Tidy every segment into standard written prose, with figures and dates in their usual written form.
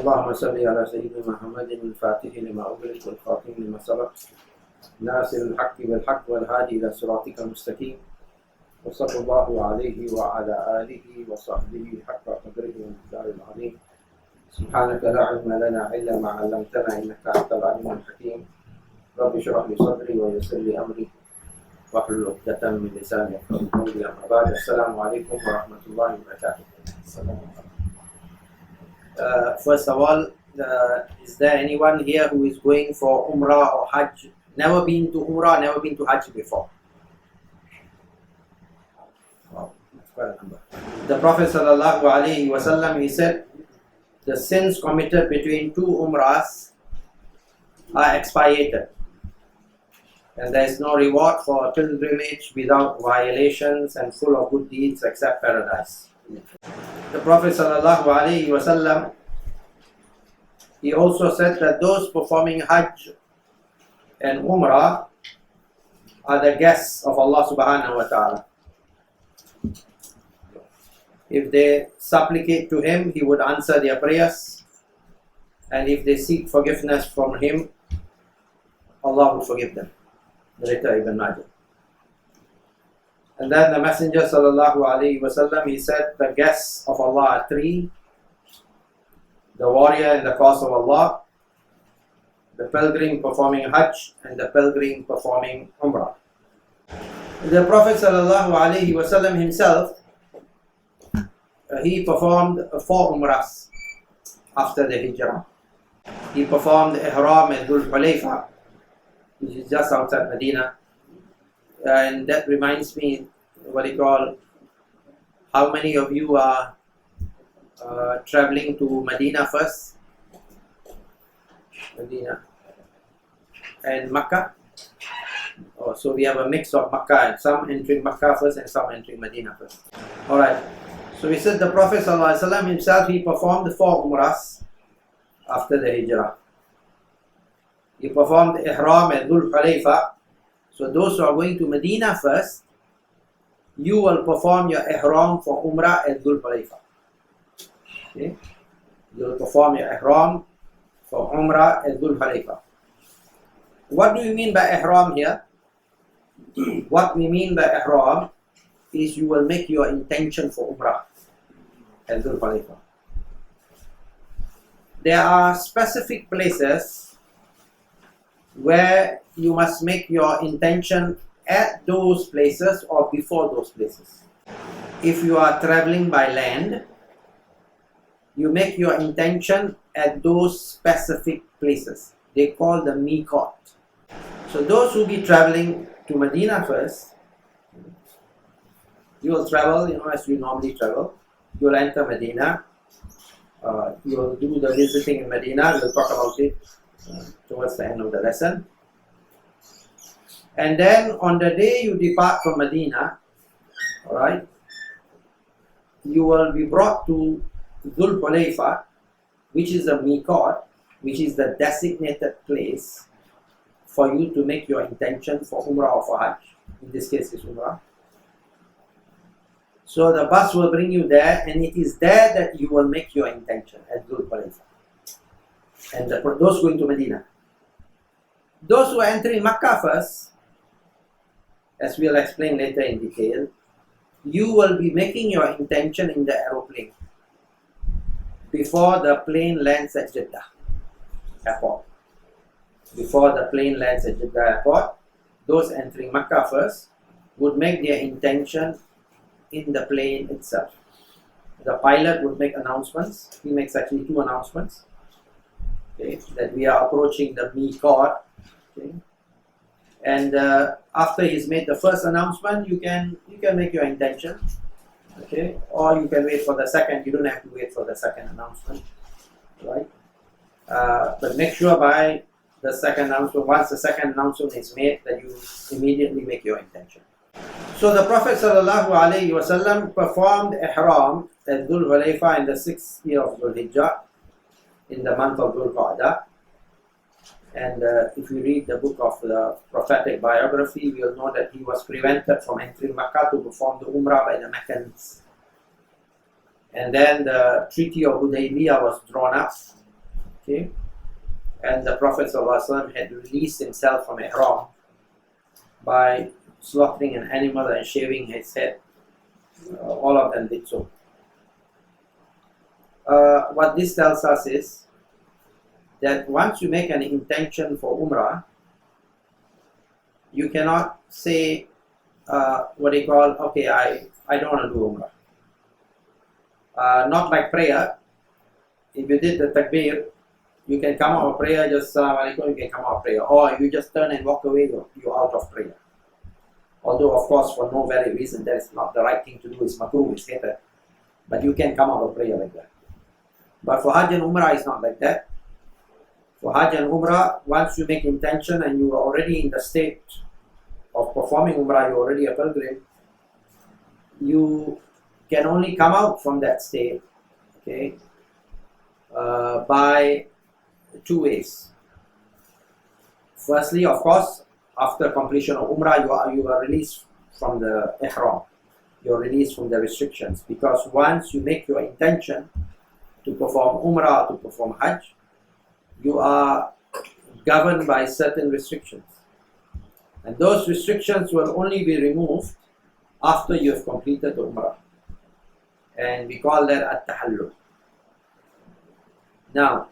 اللهم صل على سيدنا محمد الفاتح لما أغلق والخاتم لما سبق ناصر الحق بالحق والهادي إلى صراطك المستقيم وصلى الله عليه وعلى آله وصحبه حق قدره ومقداره العظيم سبحانك لا علم لنا إلا ما علمتنا إنك أنت العليم الحكيم رب اشرح لي صدري ويسر لي أمري واحلل عقدة من لساني يفقهوا قولي أما بعد السلام عليكم ورحمة الله وبركاته. First of all, is there anyone here who is going for Umrah or Hajj? Never been to Umrah, never been to Hajj before? Wow, that's quite a number. The Prophet sallallahu alaihi wasallam, he said, the sins committed between two Umrahs are expiated. And there is no reward for a pilgrimage without violations and full of good deeds except paradise. The Prophet sallallahu alaihi wasallam, he also said that those performing Hajj and Umrah are the guests of Allah subhanahu wa ta'ala. If they supplicate to Him, He would answer their prayers. And if they seek forgiveness from Him, Allah would forgive them. Narrator Ibn Majah. And then the Messenger sallallahu alaihi wasallam, he said, the guests of Allah are three: the warrior in the cause of Allah, the pilgrim performing Hajj, and the pilgrim performing Umrah. The Prophet sallallahu alaihi wasallam himself, he performed 4 Umrahs after the Hijrah. He performed Ihram at Dhul Hulayfa, which is just outside Medina. And that reminds me, how many of you are traveling to Medina first? Medina and Makkah. Oh, so we have a mix of Makkah, and some entering Makkah first and some entering Medina first. Alright, so we said the Prophet ﷺ himself, he performed 4 Umrahs after the Hijrah. He performed Ihram at Dhul Hulayfa. So those who are going to Medina first, you will perform your Ihram for Umrah at Dhul Hulayfa. Okay? You will perform your Ihram for Umrah at Dhul Hulayfa. What do you mean by Ihram here? What we mean by Ihram is you will make your intention for Umrah at Dhul Hulayfa. There are specific places where you must make your intention at those places or before those places. If you are traveling by land, you make your intention at those specific places. They call the miqat. So those who be traveling to Medina first, you will travel, as you normally travel. You will enter Medina. You will do the visiting in Medina. We will talk about it towards the end of the lesson. And then on the day you depart from Medina, alright, you will be brought to Dhul Hulayfa, which is a miqat, which is the designated place for you to make your intention for Umrah or for Hajj. In this case, it's Umrah. So the bus will bring you there, and it is there that you will make your intention at Dhul Hulayfa. And those going to Medina. Those who are entering Makkah first, as we'll explain later in detail, you will be making your intention in the aeroplane before the plane lands at Jeddah Airport. Before the plane lands at Jeddah Airport, those entering Makkah first would make their intention in the plane itself. The pilot would make announcements. He makes actually 2 announcements. Okay, that we are approaching the miqat. Okay. And after he's made the first announcement, you can make your intention. Okay, or you can wait for the second. You don't have to wait for the second announcement, right? But make sure by the second announcement, once the second announcement is made, that you immediately make your intention. So the Prophet ﷺ performed Ihram at Dhul Hulayfa in the 6th year of Dhul Hijjah, in the month of Dhul Qa'dah. And if you read the book of the prophetic biography, we will know that he was prevented from entering Makkah to perform the Umrah by the Meccans. And then the Treaty of Hudaybiyah was drawn up. Okay? And the Prophet ﷺ had released himself from Ihram by slaughtering an animal and shaving his head. All of them did so. What this tells us is that once you make an intention for Umrah, you cannot say what they call, okay, I don't want to do Umrah. Not like prayer. If you did the takbir, you can come out of prayer, just you can come out of prayer. Or if you just turn and walk away, you're out of prayer. Although, of course, for no valid reason, that is not the right thing to do. It's makruh, it's hated. But you can come out of prayer like that. But for Hajj and Umrah, it's not like that. For Hajj and Umrah, once you make intention and you are already in the state of performing Umrah, you're already a pilgrim, you can only come out from that state, okay, by two ways. Firstly, of course, after completion of Umrah, you are released from the Ihram. You're released from the restrictions, because once you make your intention to perform Umrah, to perform Hajj, you are governed by certain restrictions. And those restrictions will only be removed after you have completed the Umrah. And we call that at-tahallul. Now,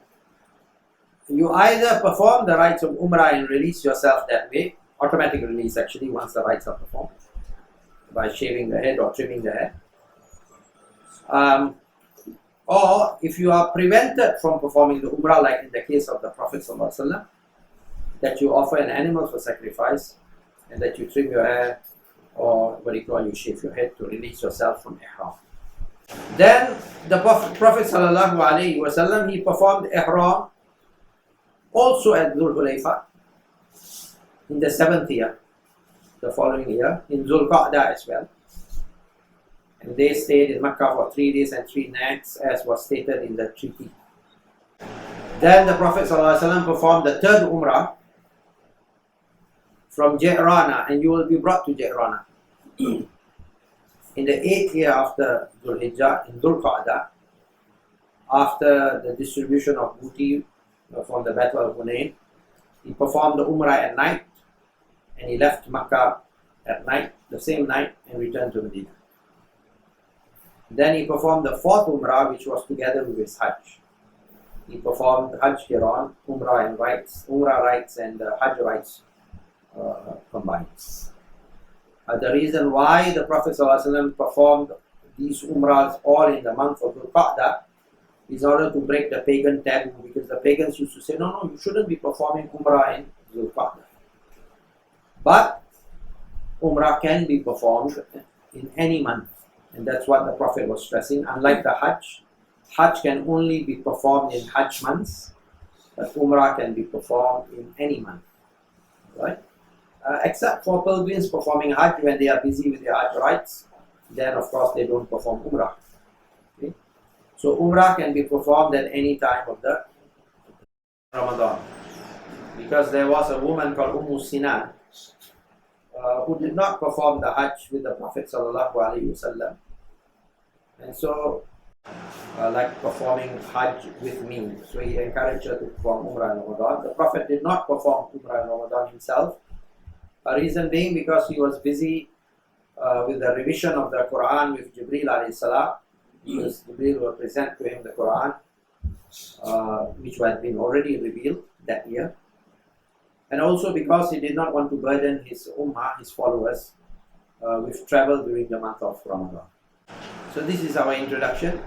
you either perform the rites of Umrah and release yourself that way, automatic release actually, once the rites are performed, by shaving the head or trimming the head. Or if you are prevented from performing the Umrah, like in the case of the Prophet ﷺ, that you offer an animal for sacrifice and that you trim your hair, or what you call, you shave your head to release yourself from Ihram. Then the Prophet ﷺ, he performed Ihram also at Dhul Hulayfa in the 7th year, the following year, in Dhul Qa'dah as well. And they stayed in Makkah for 3 days and 3 nights, as was stated in the treaty. Then the Prophet ﷺ performed the 3rd Umrah from Ji'rana, and you will be brought to Ji'rana. In the 8th year after Dhul Hijjah, in Dhul Qa'dah, after the distribution of booty from the Battle of Hunayn, he performed the Umrah at night, and he left Makkah at night, the same night, and returned to Medina. Then he performed the 4th Umrah, which was together with his Hajj. He performed Hajj Qiran, Umrah rites and Hajj rites combined. The reason why the Prophet ﷺ performed these Umrahs all in the month of Dhul Qa'dah is in order to break the pagan taboo, because the pagans used to say, no, you shouldn't be performing Umrah in Dhul Qa'dah. But Umrah can be performed in any month. And that's what the Prophet was stressing. Unlike the Hajj, Hajj can only be performed in Hajj months, but Umrah can be performed in any month, right? Except for pilgrims performing Hajj when they are busy with their Hajj rites, then of course they don't perform Umrah. Okay? So Umrah can be performed at any time of the Ramadan. Because there was a woman called Sinan, who did not perform the Hajj with the Prophet ﷺ. And so, like performing Hajj with me, so he encouraged her to perform Umrah in Ramadan. The Prophet did not perform Umrah in Ramadan himself. A reason being because he was busy with the revision of the Quran with Jibreel alayhi salam, because Jibreel will present to him the Quran, which had been already revealed that year. And also because he did not want to burden his ummah, his followers, with travel during the month of Ramadan. So this is our introduction.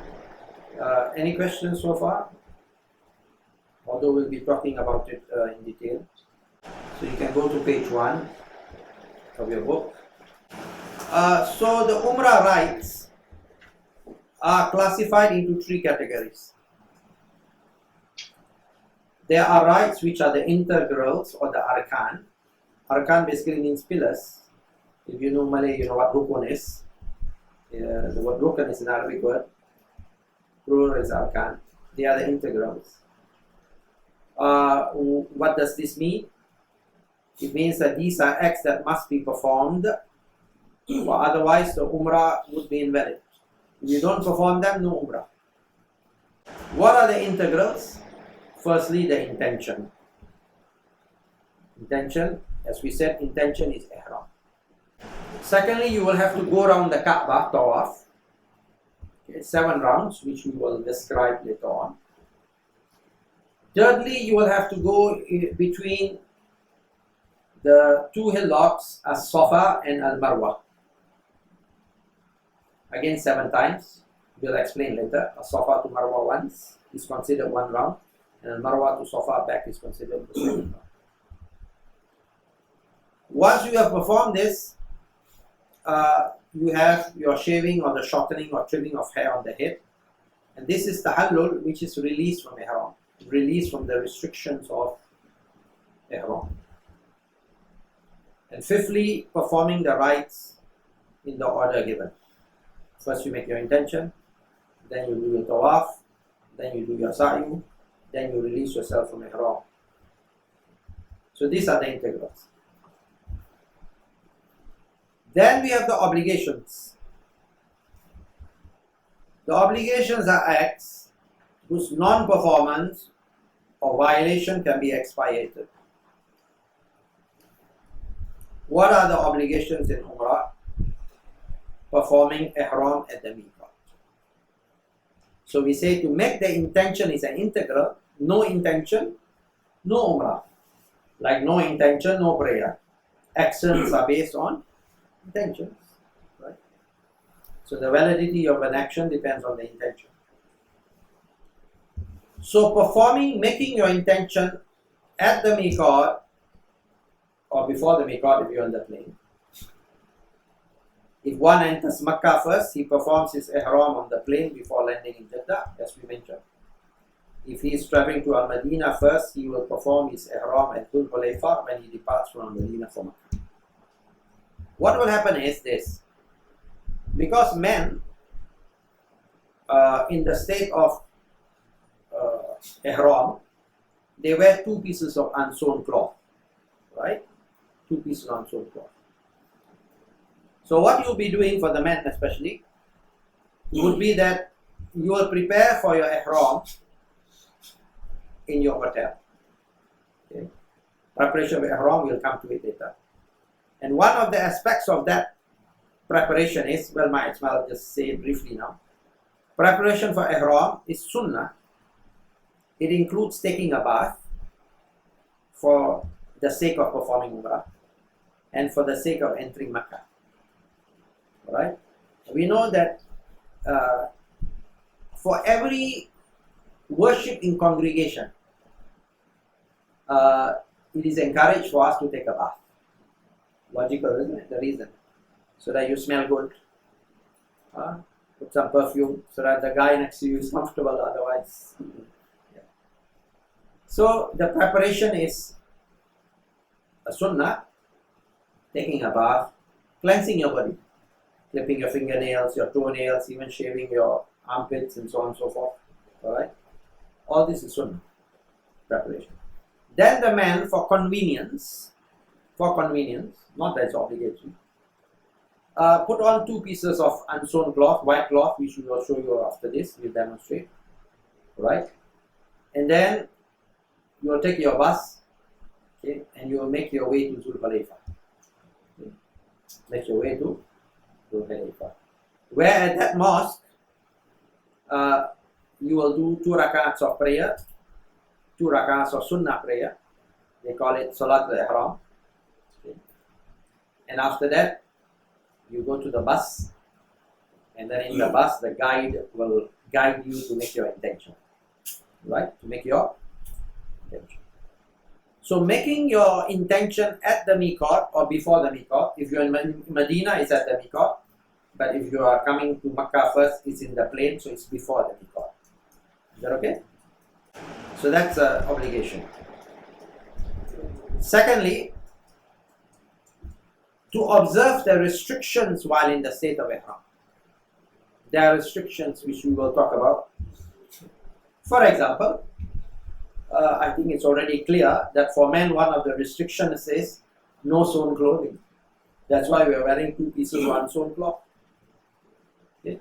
Any questions so far? Although we'll be talking about it in detail. So you can go to page 1 of your book. So the Umrah rites are classified into 3 categories. There are rites which are the integrals or the arkan. Arkan basically means pillars. If you know Malay, you know what rukun is. The word rukun is an Arabic word. Plural is arkan. They are the integrals. What does this mean? It means that these are acts that must be performed, or otherwise the Umrah would be invalid. If you don't perform them, no Umrah. What are the integrals? Firstly, the intention. Intention, as we said, intention is ihram. Secondly, you will have to go around the Kaaba, Tawaf. Okay, 7 rounds, which we will describe later on. Thirdly, you will have to go between the 2 hillocks, As-Safa and Al-Marwa. Again, 7 times. We'll explain later. As-Safa to Marwa once is considered 1 round, and Al-Marwa to Safa back is considered the 2nd round. Once you have performed this, you have your shaving or the shortening or trimming of hair on the head, and this is tahallul, which is released from ihram, released from the restrictions of ihram. And fifthly, performing the rites in the order given. First you make your intention, then you do your tawaf, then you do your sa'yu, then you release yourself from ihram. So these are the integrals. Then we have the obligations. The obligations are acts whose non-performance or violation can be expiated. What are the obligations in Umrah? Performing ihram at the miqat. So we say to make the intention is an integral. No intention, no Umrah. Like no intention, no prayer. Actions are based on intentions, right? So the validity of an action depends on the intention. So making your intention at the miqat or before the miqat if you're on the plane. If one enters Makkah first, he performs his ihram on the plane before landing in Jeddah, as we mentioned. If he is traveling to Al-Madinah first, he will perform his ihram at Dhul Hulayfa when he departs from Al-Madinah for Makkah. What will happen is this: because men in the state of ihram, they wear 2 pieces of unsewn cloth, right? 2 pieces of unsewn cloth. So what you'll be doing for the men especially would be that you will prepare for your ihram in your hotel. Okay? Preparation of ihram, we'll come to it later. And one of the aspects of that preparation is, well, might as well just say it briefly now. Preparation for ihram is sunnah. It includes taking a bath for the sake of performing Umrah and for the sake of entering Makkah. Right? We know that for every worship in congregation, it is encouraged for us to take a bath. Logical, isn't it? The reason. So that you smell good. Put some perfume so that the guy next to you is comfortable otherwise. Yeah. So the preparation is a sunnah, taking a bath, cleansing your body, clipping your fingernails, your toenails, even shaving your armpits and so on and so forth. Alright? All this is sunnah preparation. Then the man, for convenience, not that it's obligatory, put on 2 pieces of unsewn cloth, white cloth, which we will show you after this, we'll demonstrate. Right? And then you will take your bus, okay, and you will make your way to Dhul Hulayfa. Okay. Make your way to Dhul Hulayfa. Where at that mosque, you will do 2 rakats of prayer, 2 rakats of sunnah prayer. They call it Salat al-Ihram. Okay. And after that, you go to the bus, and then in the bus, the guide will guide you to make your intention. Right? To make your intention. So making your intention at the miqat or before the miqat. If you're in Medina, it's at the miqat. But if you are coming to Makkah first, it's in the plane, so it's before the miqat. Is that okay? So that's an obligation. Secondly, to observe the restrictions while in the state of ihram. There are restrictions which we will talk about. For example, I think it's already clear that for men, one of the restrictions is no sewn clothing. That's why we are wearing 2 pieces of unsewn cloth. Okay?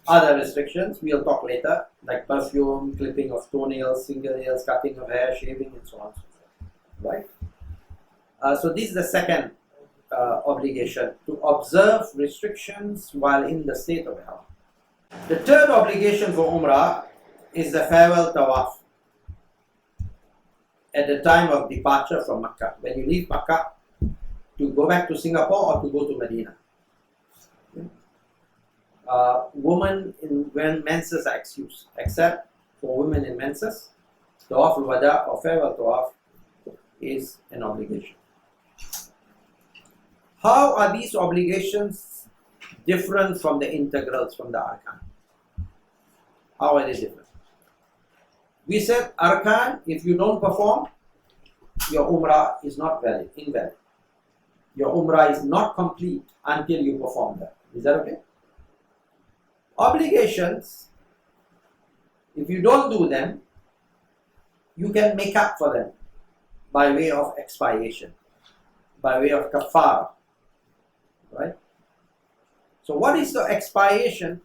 Other restrictions we'll talk later, like perfume, clipping of toenails, fingernails, cutting of hair, shaving, and so on and so forth. Right? So this is the second obligation, to observe restrictions while in the state of Ihram. The third obligation for Umrah is the farewell Tawaf at the time of departure from Makkah. When you leave Makkah to go back to Singapore or to go to Medina. Women when menses are excused, except for women in menses, Tawaf al-Wada or farewell Tawaf is an obligation. How are these obligations different from the integrals, from the arkan? How are they different? We said arkan, if you don't perform, your umrah is not valid, invalid. Your umrah is not complete until you perform that. Is that okay? Obligations, if you don't do them, you can make up for them by way of expiation, by way of kafara. Right? So what is the expiation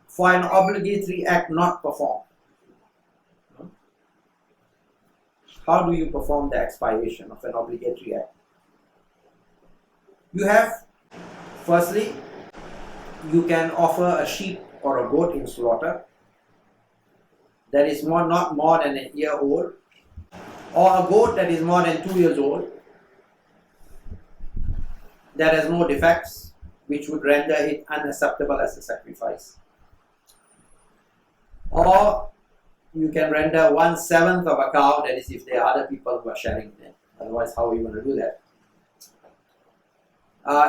for an obligatory act not performed? How do you perform the expiation of an obligatory act? You have, firstly, you can offer a sheep or a goat in slaughter that is not more than a year old, or a goat that is more than 2 years old, that has no defects, which would render it unacceptable as a sacrifice. Or you can render 1/7 of a cow, that is if there are other people who are sharing it. Otherwise, how are you going to do that?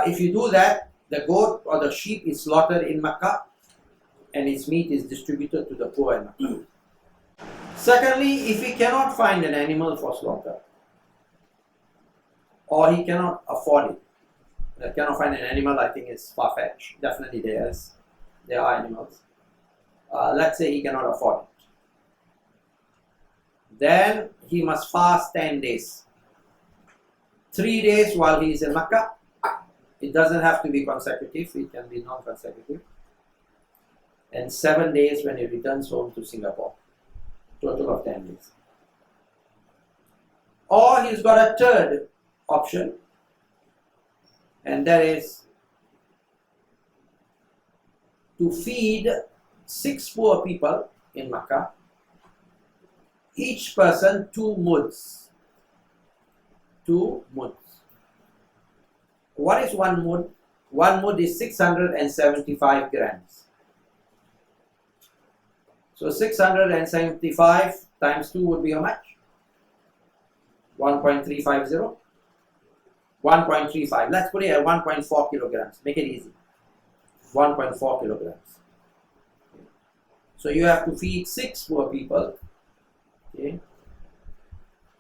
If you do that, the goat or the sheep is slaughtered in Makkah and its meat is distributed to the poor in Makkah. Secondly, if he cannot find an animal for slaughter, or he cannot afford it, cannot find an animal, I think it's far-fetched. Definitely there are animals. Let's say he cannot afford it. Then he must fast 10 days. 3 days while he is in Makkah. It doesn't have to be consecutive, it can be non-consecutive. And 7 days when he returns home to Singapore. Total of 10 days. Or he's got a third option, and that is to feed 6 poor people in Makkah, each person 2 muds. 2 muds. What is 1 mud? 1 mud is 675 grams. So 675 times 2 would be how much? 1.350. 1.35. Let's put it at 1.4 kilograms. Make it easy. 1.4 kilograms. So you have to feed 6 poor people. Okay.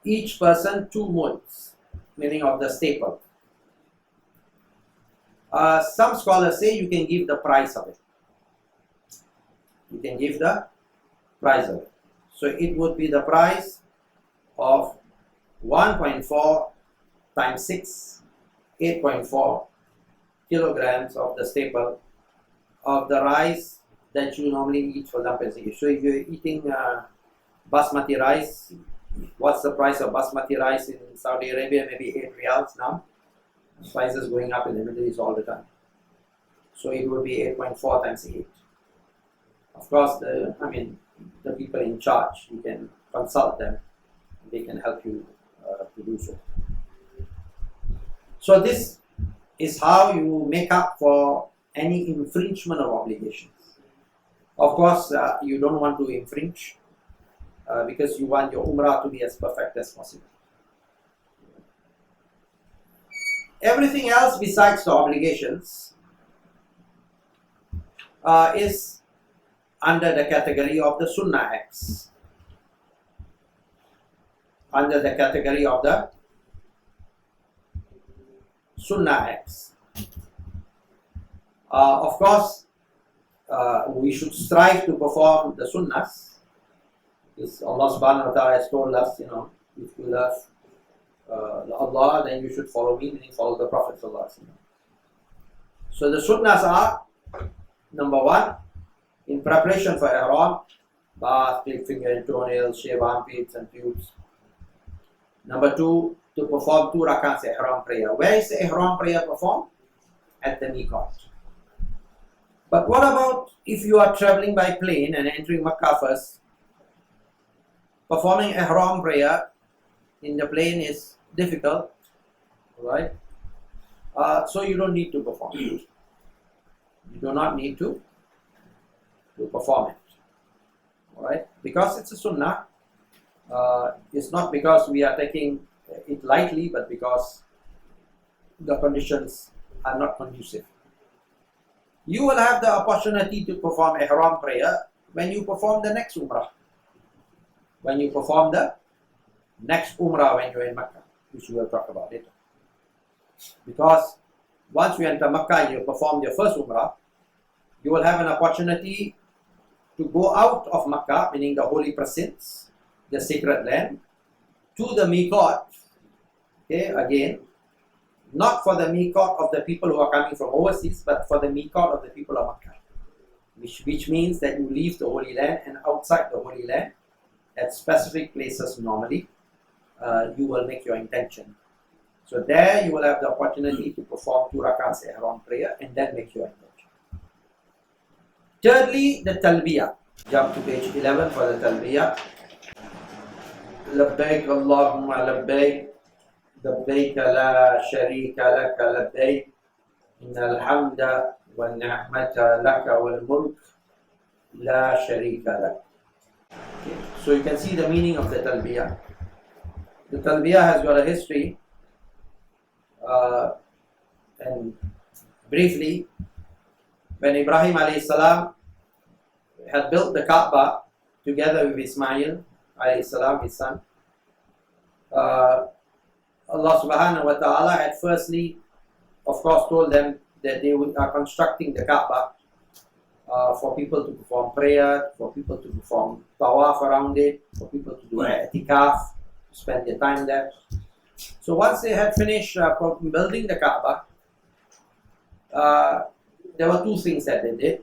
Each person 2 muds, meaning of the staple. Some scholars say you can give the price of it. You can give the price of it. So it would be the price of 1.4 times 6, 8.4 kilograms of the staple of the rice that you normally eat for example. So if you're eating basmati rice, what's the price of basmati rice in Saudi Arabia? Maybe 8 riyals now. Prices going up in the Middle East all the time. So it would be 8.4 times 8. Of course, the people in charge, you can consult them. They can help you to do so. So this is how you make up for any infringement of obligations. Of course, you don't want to infringe because you want your umrah to be as perfect as possible. Everything else besides the obligations is under the category of the sunnah acts. Under the category of the sunnah acts. Of course, we should strive to perform the sunnahs. Because Allah subhanahu wa ta'ala has told us, if you love Allah, then you should follow me, meaning follow the Prophet sallallahu alaihi wasallam. So the sunnahs are number one, in preparation for ihram, bath, clip finger and toenails, shave armpits and pubes. Number two, to perform 2 rakats ihram prayer. Where is the ihram prayer performed? At the miqat. But what about if you are traveling by plane and entering Makkah first? Performing ihram prayer in the plane is difficult, right? So you don't need to perform it. You do not need to perform it, right? Because it's a sunnah. It's not because we are taking it lightly, but because the conditions are not conducive. You will have the opportunity to perform ihram prayer when you perform the next Umrah. When you perform the next Umrah when you're in Makkah, which we will talk about later. Because once you enter Makkah, you perform your first Umrah, you will have an opportunity to go out of Makkah, meaning the holy precincts, the sacred land, to the miqat. Okay, again, not for the miqat of the people who are coming from overseas, but for the miqat of the people of Makkah, which means that you leave the Holy Land, and outside the Holy Land, at specific places normally, you will make your intention. So there you will have the opportunity to perform 2 rakats ihram prayer and then make your intention. Thirdly, the talbiyah. Jump to page 11 for the talbiyah. Labbaik Allahumma labbaik. لبيك لا شريك لك لبيك إن الحمد والنعمة لك والملك لا شريك لك. Okay. So you can see the meaning of the talbiyah. The talbiyah has got a history, and briefly, when Ibrahim alayhi salam had built the Kaaba together with Ismail alayhi salam, his son, Allah subhanahu wa ta'ala had firstly, of course, told them that they are constructing the Kaaba for people to perform prayer, for people to perform Tawaf around it, for people to do Etiquette, spend their time there. So once they had finished building the Kaaba, there were 2 things that they did.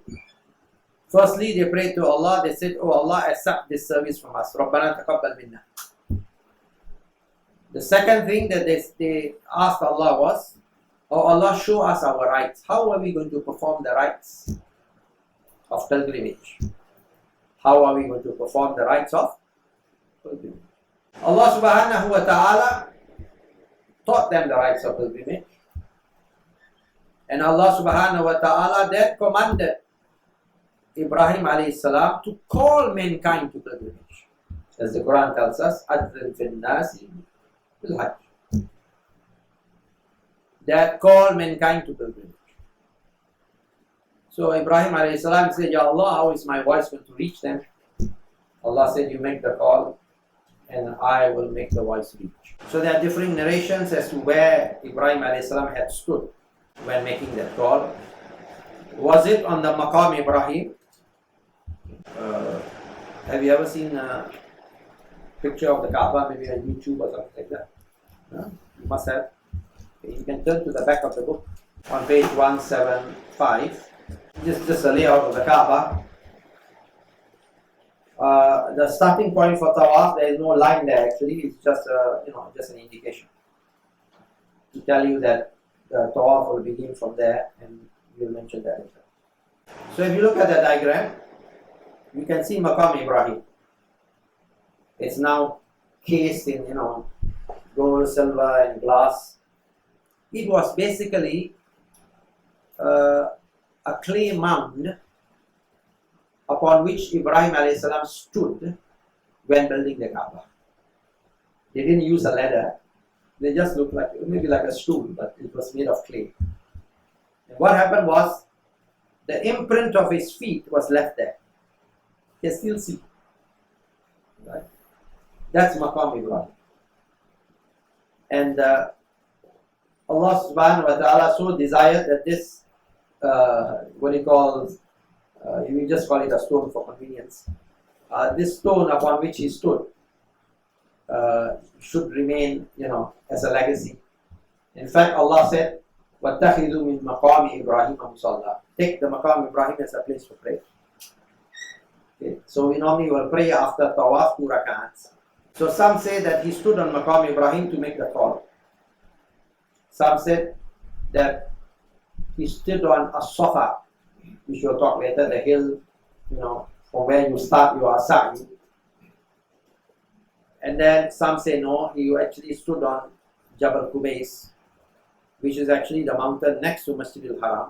Firstly, they prayed to Allah. They said, "Oh Allah, accept this service from us. Rabbana taqabbal minna." The second thing that they asked Allah was, "Oh Allah, show us our rites. How are we going to perform the rites of pilgrimage? How are we going to perform the rites of pilgrimage?" Allah subhanahu wa ta'ala taught them the rites of pilgrimage. And Allah subhanahu wa ta'ala then commanded Ibrahim alayhi salam to call mankind to pilgrimage. As the Quran tells us, "Adrin fin nasi bil hajj." That call mankind to pilgrimage. So Ibrahim alayhi salam said, "Ya Allah, how is my voice going to reach them?" Allah said, "You make the call and I will make the voice reach." So there are differing narrations as to where Ibrahim alayhi salam had stood when making that call. Was it on the Maqam Ibrahim? Have you ever seen a picture of the Kaaba, maybe on YouTube or something like that? You must have. Okay, you can turn to the back of the book on page 175. Just a layout of the Kaaba. The starting point for Tawaf, there is no line there actually. It's just just an indication to tell you that the Tawaf will begin from there, and we'll mention that later. So if you look at the diagram, you can see Maqam Ibrahim. It's now cased in gold, silver, and glass. It was basically a clay mound upon which Ibrahim alayhi salam stood when building the Kaaba. They didn't use a ladder. They just looked like maybe like a stool, but it was made of clay. And what happened was the imprint of his feet was left there. You can still see. Right? That's Maqam Ibrahim. And Allah subhanahu wa ta'ala so desired that this, we just call it a stone for convenience. This stone upon which he stood should remain, as a legacy. In fact, Allah said, وَاتَّخِذُوا مِن مَقَامِ إِبْرَاهِيمَ مُصَلَّى. Take the Maqam Ibrahim as a place to pray. Okay. So we normally will pray after Tawaf 2 Rakats. So some say that he stood on Maqam Ibrahim to make the call. Some said that he stood on a Safa, which we'll talk later, the hill, from where you start your sa'i. And then some say no, he actually stood on Jabal Qubais, which is actually the mountain next to Masjid Al-Haram,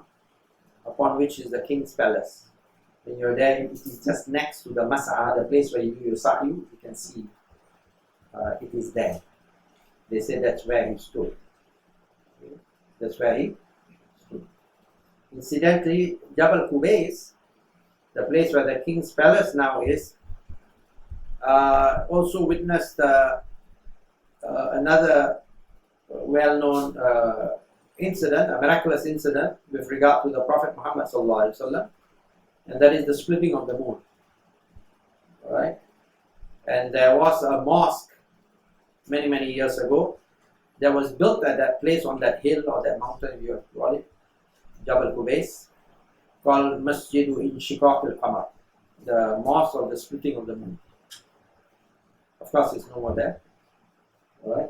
upon which is the king's palace. When you're there, it is just next to the Mas'a, the place where you do your sa'i, you can see it is there. They say that's where he stood. Okay. That's where he stood. Incidentally, Jabal Qubais, the place where the king's palace now is, also witnessed another well-known incident, a miraculous incident with regard to the Prophet Muhammad ﷺ, and that is the splitting of the moon. Alright? And there was a mosque many years ago that was built at that place on that hill or that mountain, you call it, Jabal Qubais, called Masjid Al-Haram, the mosque of the splitting of the moon. Of course, it's no more there. Alright?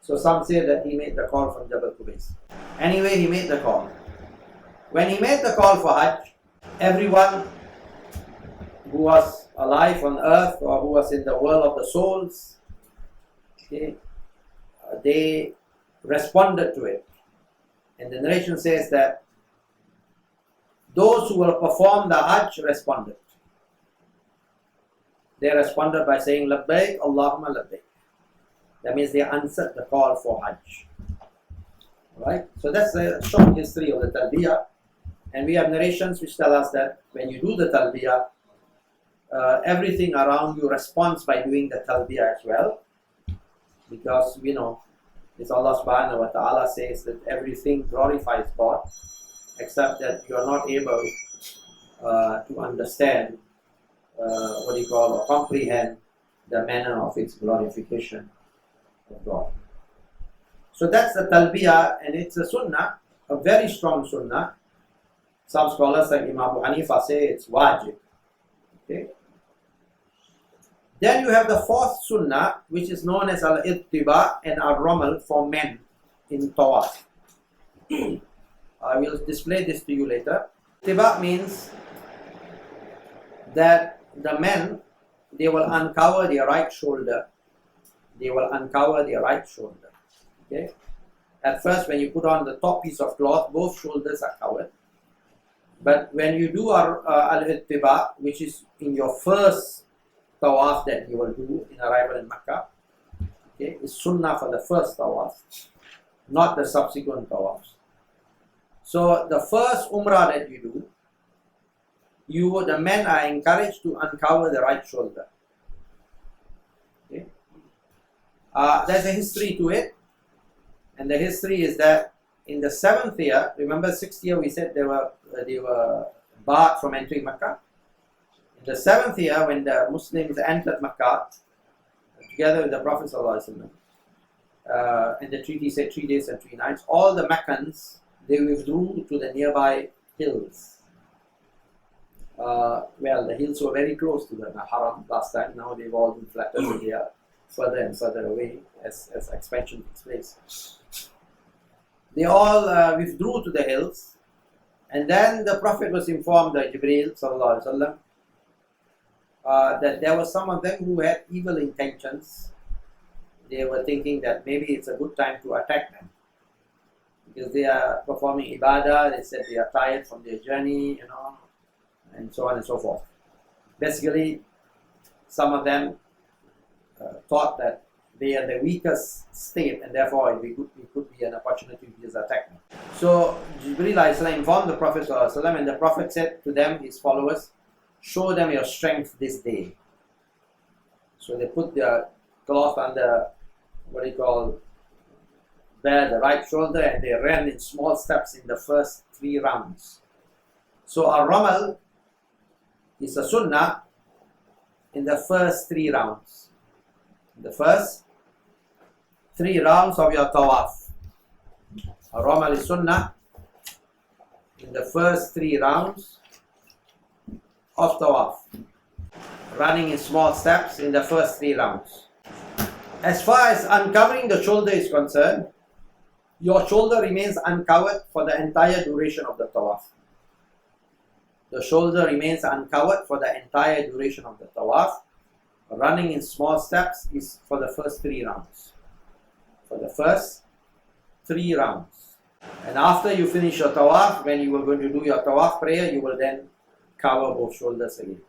So some say that he made the call from Jabal Qubais. Anyway, he made the call. When he made the call for Hajj, everyone who was alive on earth or who was in the world of the souls, okay, they responded to it. And the narration says that those who will perform the Hajj responded. They responded by saying, Labbaik, Allahumma Labbaik. That means they answered the call for Hajj. Alright? So that's a short history of the Talbiyah. And we have narrations which tell us that when you do the Talbiyah, everything around you responds by doing the Talbiyah as well. Because, it's Allah subhanahu wa ta'ala says that everything glorifies God, except that you are not able to understand, or comprehend the manner of its glorification of God. So that's the Talbiyah, and it's a sunnah, a very strong sunnah. Some scholars like Imam Abu Hanifa say it's wajib. Okay. Then you have the fourth sunnah, which is known as al-ittiba and al-ramal for men in Tawaf. I will display this to you later. Ittiba means that the men, they will uncover their right shoulder. They will uncover their right shoulder. Okay. At first, when you put on the top piece of cloth, both shoulders are covered. But when you do al-ittiba, which is in your first tawaf that you will do in arrival in Makkah, okay, it's sunnah for the first tawaf, not the subsequent tawafs. So the first Umrah that you do, the men are encouraged to uncover the right shoulder. Okay. There's a history to it, and the history is that in the 7th year, remember 6th year we said they were barred from entering Makkah. In the 7th year, when the Muslims entered Makkah together with the Prophet ﷺ, and the treaty said 3 days and 3 nights, all the Meccans, they withdrew to the nearby hills. Well, the hills were very close to the Haram last time. Now they've all been flattened and they are further and further away as expansion takes place. They all withdrew to the hills, and then the Prophet was informed by Jibreel sallallahu alaihi wasallam that there were some of them who had evil intentions. They were thinking that maybe it's a good time to attack them because they are performing ibadah. They said they are tired from their journey, and so on and so forth. Basically, some of them thought that they are the weakest state, and therefore it could be an opportunity to just attack them. So Jibreel informed the Prophet ﷺ, and the Prophet said to them, his followers, show them your strength this day. So they put their cloth under bare the right shoulder, and they ran in small steps in the first 3 rounds. So our ramal is a sunnah in the first 3 rounds. The first 3 rounds of your tawaf. A ramal is sunnah in the first 3 rounds of Tawaf. Running in small steps in the first 3 rounds. As far as uncovering the shoulder is concerned, your shoulder remains uncovered for the entire duration of the Tawaf. The shoulder remains uncovered for the entire duration of the Tawaf. Running in small steps is for the first 3 rounds. For the first 3 rounds. And after you finish your Tawaf, when you are going to do your Tawaf prayer, you will then cover both shoulders again.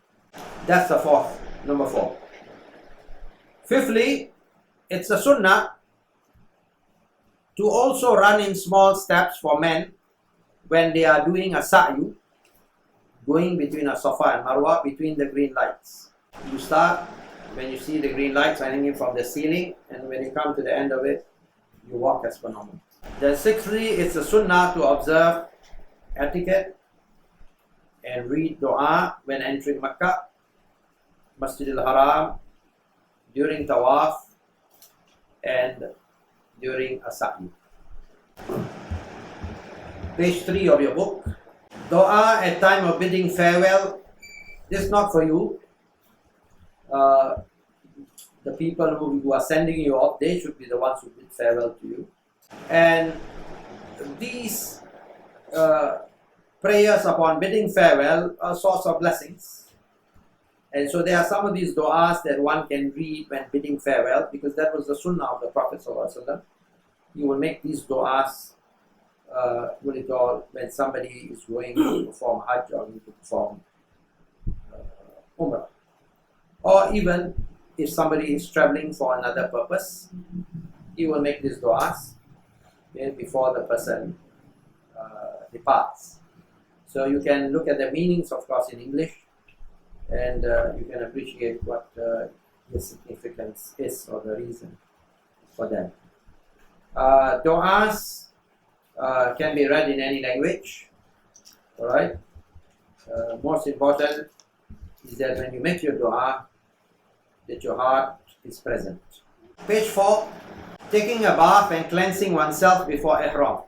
That's the number 4. Fifthly, it's a sunnah to also run in small steps for men when they are doing a sa'yu, going between a Safa and Marwa, between the green lights. You start when you see the green lights hanging from the ceiling, and when you come to the end of it, you walk as per normal. Then sixthly, it's a sunnah to observe etiquette and read dua when entering Makkah, Masjid Al-Haram, during Tawaf, and during a sa'i. Page 3 of your book. Dua at time of bidding farewell. This is not for you. The people who are sending you off, they should be the ones who bid farewell to you. And these prayers upon bidding farewell are a source of blessings. And so there are some of these du'as that one can read when bidding farewell, because that was the sunnah of the Prophet ﷺ. You will make these du'as when somebody is going to perform Hajj or to perform Umrah. Or even if somebody is traveling for another purpose, he will make these du'as before the person departs. So you can look at the meanings, of course, in English, and you can appreciate what the significance is or the reason for them. Du'as can be read in any language. Alright? Most important is that when you make your dua, that your heart is present. Page 4. Taking a bath and cleansing oneself before ihram.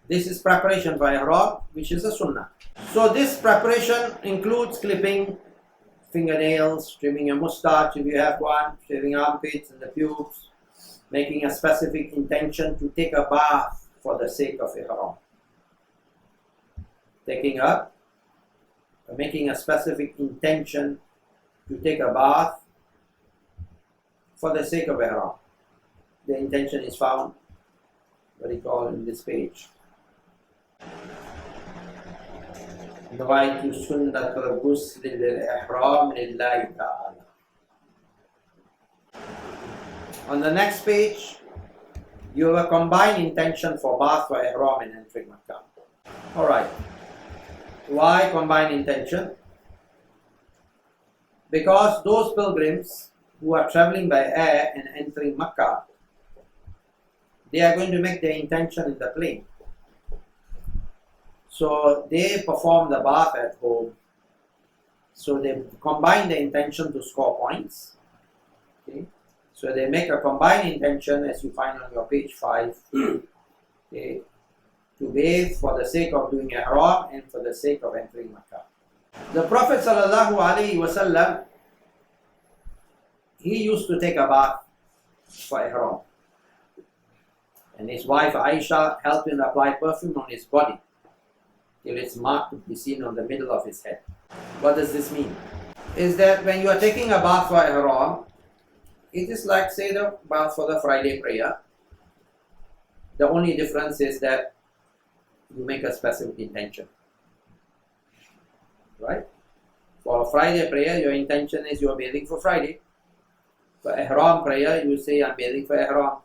This is preparation for ihram, which is a sunnah. So this preparation includes clipping fingernails, trimming your mustache if you have one, shaving armpits and the pubes, making a specific intention to take a bath for the sake of ihram. Making a specific intention to take a bath for the sake of ihram. The intention is found, in this page. نويت سنة الغسل للإحرام لله تعالى. On the next page, you have a combined intention for bath for ihram and entering Makkah. Alright. Why combined intention? Because those pilgrims who are traveling by air and entering Makkah, they are going to make their intention in the plane. So they perform the bath at home. So they combine the intention to score points. Okay. So they make a combined intention, as you find on your page 5, okay, to bathe for the sake of doing ihram and for the sake of entering Makkah. The Prophet ﷺ, he used to take a bath for ihram. And his wife Aisha helped him apply perfume on his body till its mark could be seen on the middle of his head. What does this mean? Is that when you are taking a bath for ihram, it is like, say, the bath for the Friday prayer. The only difference is that you make a specific intention. Right? For Friday prayer, your intention is you are bathing for Friday. For ihram prayer, you say, I'm bathing for ihram.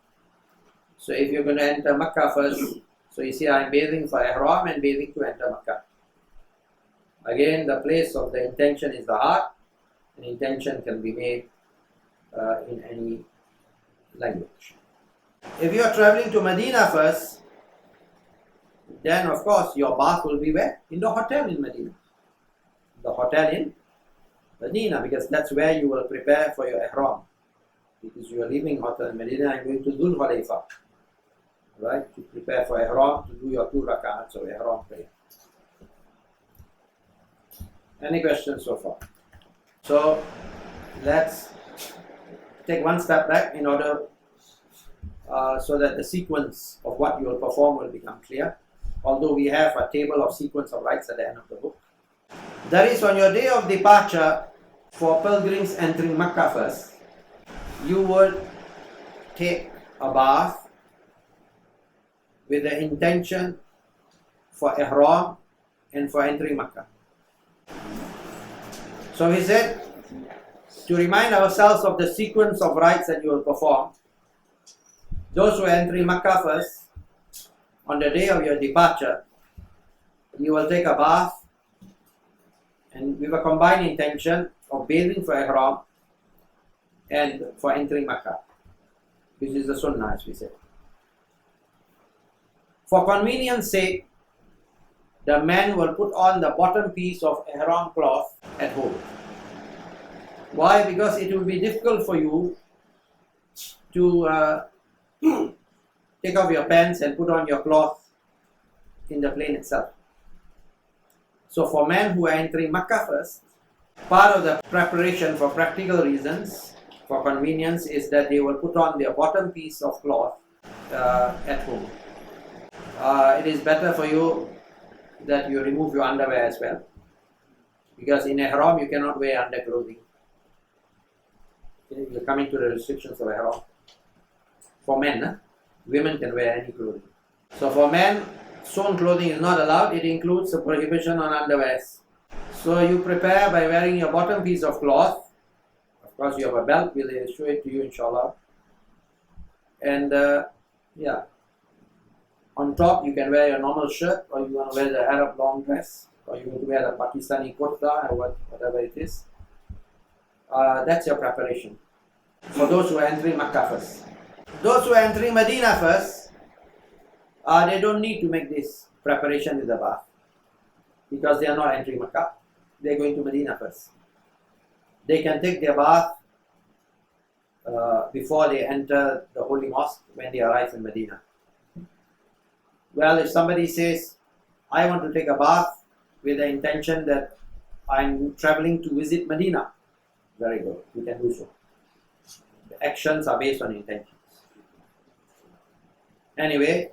So if you're going to enter Makkah first, so you say, I'm bathing for ihram and bathing to enter Makkah. Again, the place of the intention is the heart. An intention can be made in any language. If you are traveling to Medina first, then of course your bath will be where? In the hotel in Medina. The hotel in Medina, because that's where you will prepare for your ihram. Because you are leaving hotel in Medina and going to Dhul Hulayfa, right? To prepare for ihram, to do your 2 rakats of ihram prayer. Any questions so far? So let's take one step back in order so that the sequence of what you will perform will become clear. Although we have a table of sequence of rites at the end of the book. That is, on your day of departure for pilgrims entering Makkah first, you would take a bath with the intention for ihram and for entering Makkah. So he said, to remind ourselves of the sequence of rites that you will perform, those who are entering Makkah first, on the day of your departure, you will take a bath and with a combined intention of bathing for ihram and for entering Makkah, which is the sunnah, as we said. For convenience sake, the man will put on the bottom piece of ihram cloth at home. Why? Because it will be difficult for you to take off your pants and put on your cloth in the plane itself. So for men who are entering Makkah first, part of the preparation for practical reasons, for convenience, is that they will put on their bottom piece of cloth at home. It is better for you that you remove your underwear as well, because in ihram you cannot wear underclothing. You're coming to the restrictions of ihram. For men, women can wear any clothing. So for men, sewn clothing is not allowed. It includes a prohibition on underwears. So you prepare by wearing your bottom piece of cloth. Of course, you have a belt. We'll show it to you, inshallah. And yeah, on top you can wear your normal shirt, or you want to wear the Arab long dress, or you want to wear the Pakistani kurta, or whatever it is. That's your preparation for those who are entering Makkah first. Those who are entering Medina first, they don't need to make this preparation with the bath, because they are not entering Makkah. They are going to Medina first. They can take their bath before they enter the Holy Mosque when they arrive in Medina. Well, if somebody says, I want to take a bath with the intention that I'm traveling to visit Medina, very good, you can do so. The actions are based on intentions. Anyway,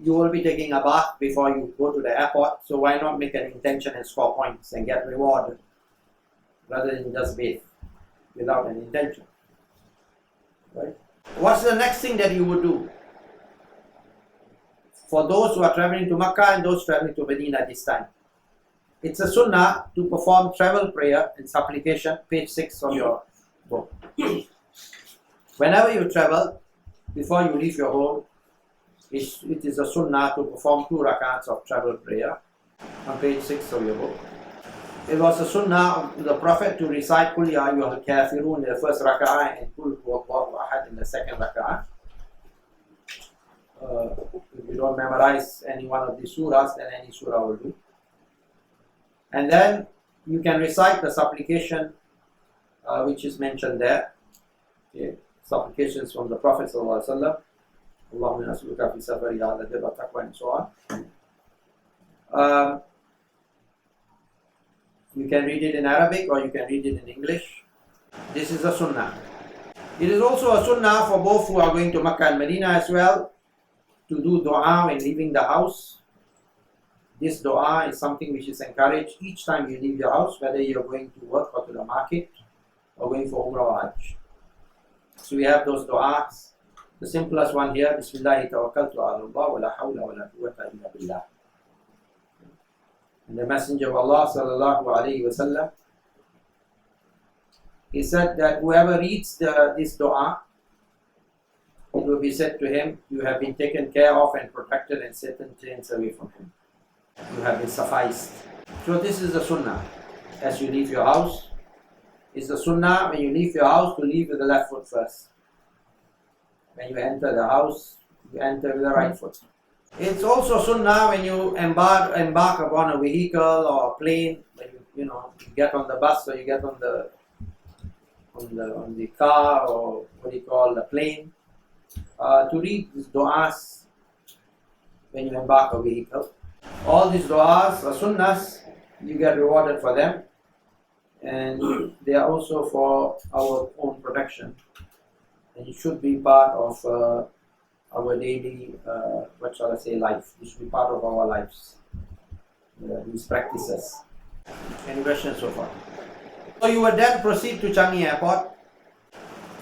you will be taking a bath before you go to the airport, so why not make an intention and score points and get rewarded rather than just bathe without an intention, right? What's the next thing that you would do for those who are traveling to Makkah and those traveling to Medina this time? It's a sunnah to perform travel prayer and supplication, page 6 of your book. Whenever you travel, before you leave your home, it is a sunnah to perform 2 rakats of travel prayer on page 6 of your book. It was a sunnah of the Prophet to recite Qul Ya Ayyuhal Kafirun in the first rak'ah and Qul Huwallahu Ahad in the second rak'ah. If you don't memorize any one of these surahs, then any surah will do. And then you can recite the supplication which is mentioned there. Okay. Supplications from the Prophet Sallallahu Alaihi Wasallam. Allahumma nas'aluka fi safari ala birra taqwa, and so on. You can read it in Arabic or you can read it in English. This is a sunnah. It is also a sunnah for both who are going to Makkah and Medina as well to do dua when leaving the house. This dua is something which is encouraged each time you leave your house, whether you're going to work or to the market or going for Umrah or Hajj. So we have those du'as. The simplest one here, Bismillahi tawakkaltu ala Allah wa la hawla wa la quwwata illa billah. And the Messenger of Allah sallallahu alayhi wa sallam, he said that whoever reads this dua, it will be said to him, you have been taken care of and protected and Satan turns away from him. You have been sufficed. So this is the sunnah. As you leave your house, it's the sunnah when you leave your house to leave with the left foot first. When you enter the house, you enter with the right foot. It's also sunnah when you embark upon a vehicle or a plane, when you get on the bus or you get on the car or what do you call the plane, to read these du'as when you embark a vehicle. All these du'as are sunnahs, you get rewarded for them. and they are also for our own protection, and it should be part of our daily, what shall I say, life. It should be part of our lives, these practices. Any questions so far? So you would then proceed to Changi Airport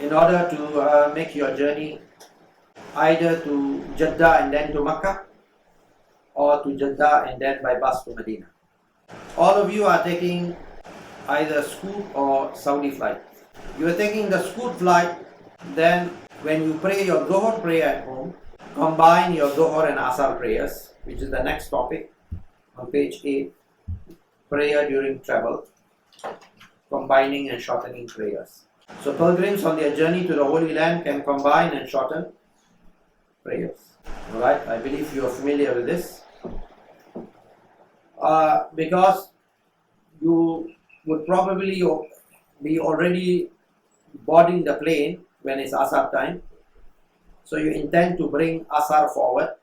in order to make your journey either to Jeddah and then to Makkah, or to Jeddah and then by bus to Medina. All of you are taking either Scoot or Saudi flight. You are taking the Scoot flight, then when you pray your Dhuhr prayer at home, combine your Dhuhr and Asar prayers, which is the next topic on page 8, prayer during travel, combining and shortening prayers. So pilgrims on their journey to the Holy Land can combine and shorten prayers. Alright, I believe you are familiar with this. Because you would probably be already boarding the plane when it's Asar time. So you intend to bring Asar forward.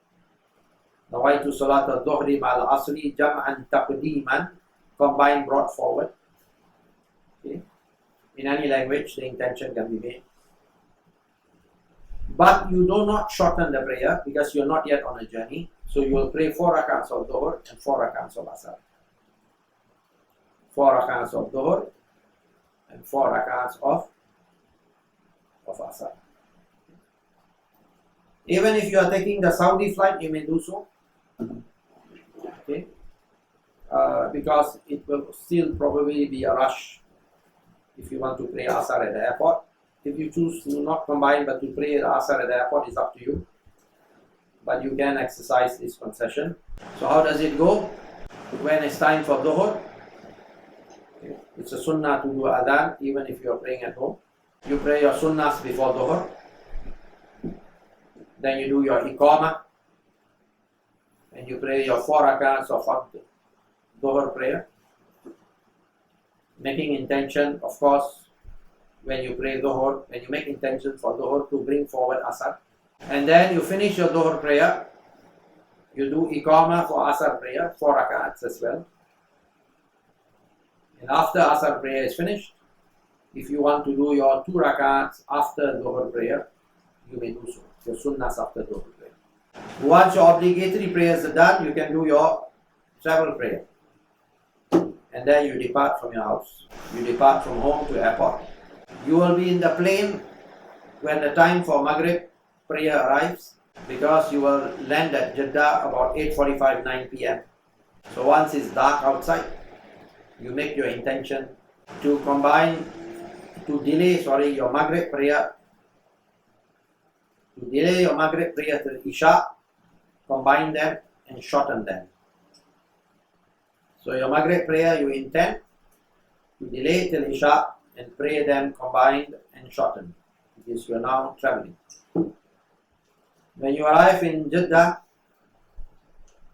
Nawaitu salat al-dhuhri ma'al asri jam'an taqdeeman, combined, brought forward. Okay. In any language, the intention can be made. But you do not shorten the prayer because you're not yet on a journey. So you will pray 4 rakats of Dhuhr and 4 rakats of Asar. 4 rakats of Dhuhr and 4 rakats of Asar. Even if you are taking the Saudi flight, you may do so. Okay. Because it will still probably be a rush if you want to pray Asar at the airport. If you choose to not combine but to pray Asar at the airport, it's up to you. But you can exercise this concession. So how does it go? When it's time for Dhuhr, okay, it's a sunnah to do adhan even if you are praying at home. You pray your sunnahs before Dhuhr. Then you do your Iqamah. And you pray your 4 rakats of Dhuhr prayer. Making intention, of course, when you pray Dhuhr, when you make intention for Dhuhr to bring forward Asar. And then you finish your Dhuhr prayer. You do Iqamah for Asar prayer, 4 rakats as well. And after Asar prayer is finished, if you want to do your 2 rakats after Dhuhr prayer, you may do so. Your sunnahs after Dhuhr prayer. Once your obligatory prayers are done, you can do your travel prayer. And then you depart from your house. You depart from home to airport. You will be in the plane when the time for Maghrib prayer arrives, because you will land at Jeddah about 8:45, 9 p.m. So once it's dark outside, you make your intention to delay your Maghrib prayer, to Isha, combine them and shorten them. So your Maghrib prayer you intend to delay till Isha and pray them combined and shortened, because you are now traveling. When you arrive in Jeddah,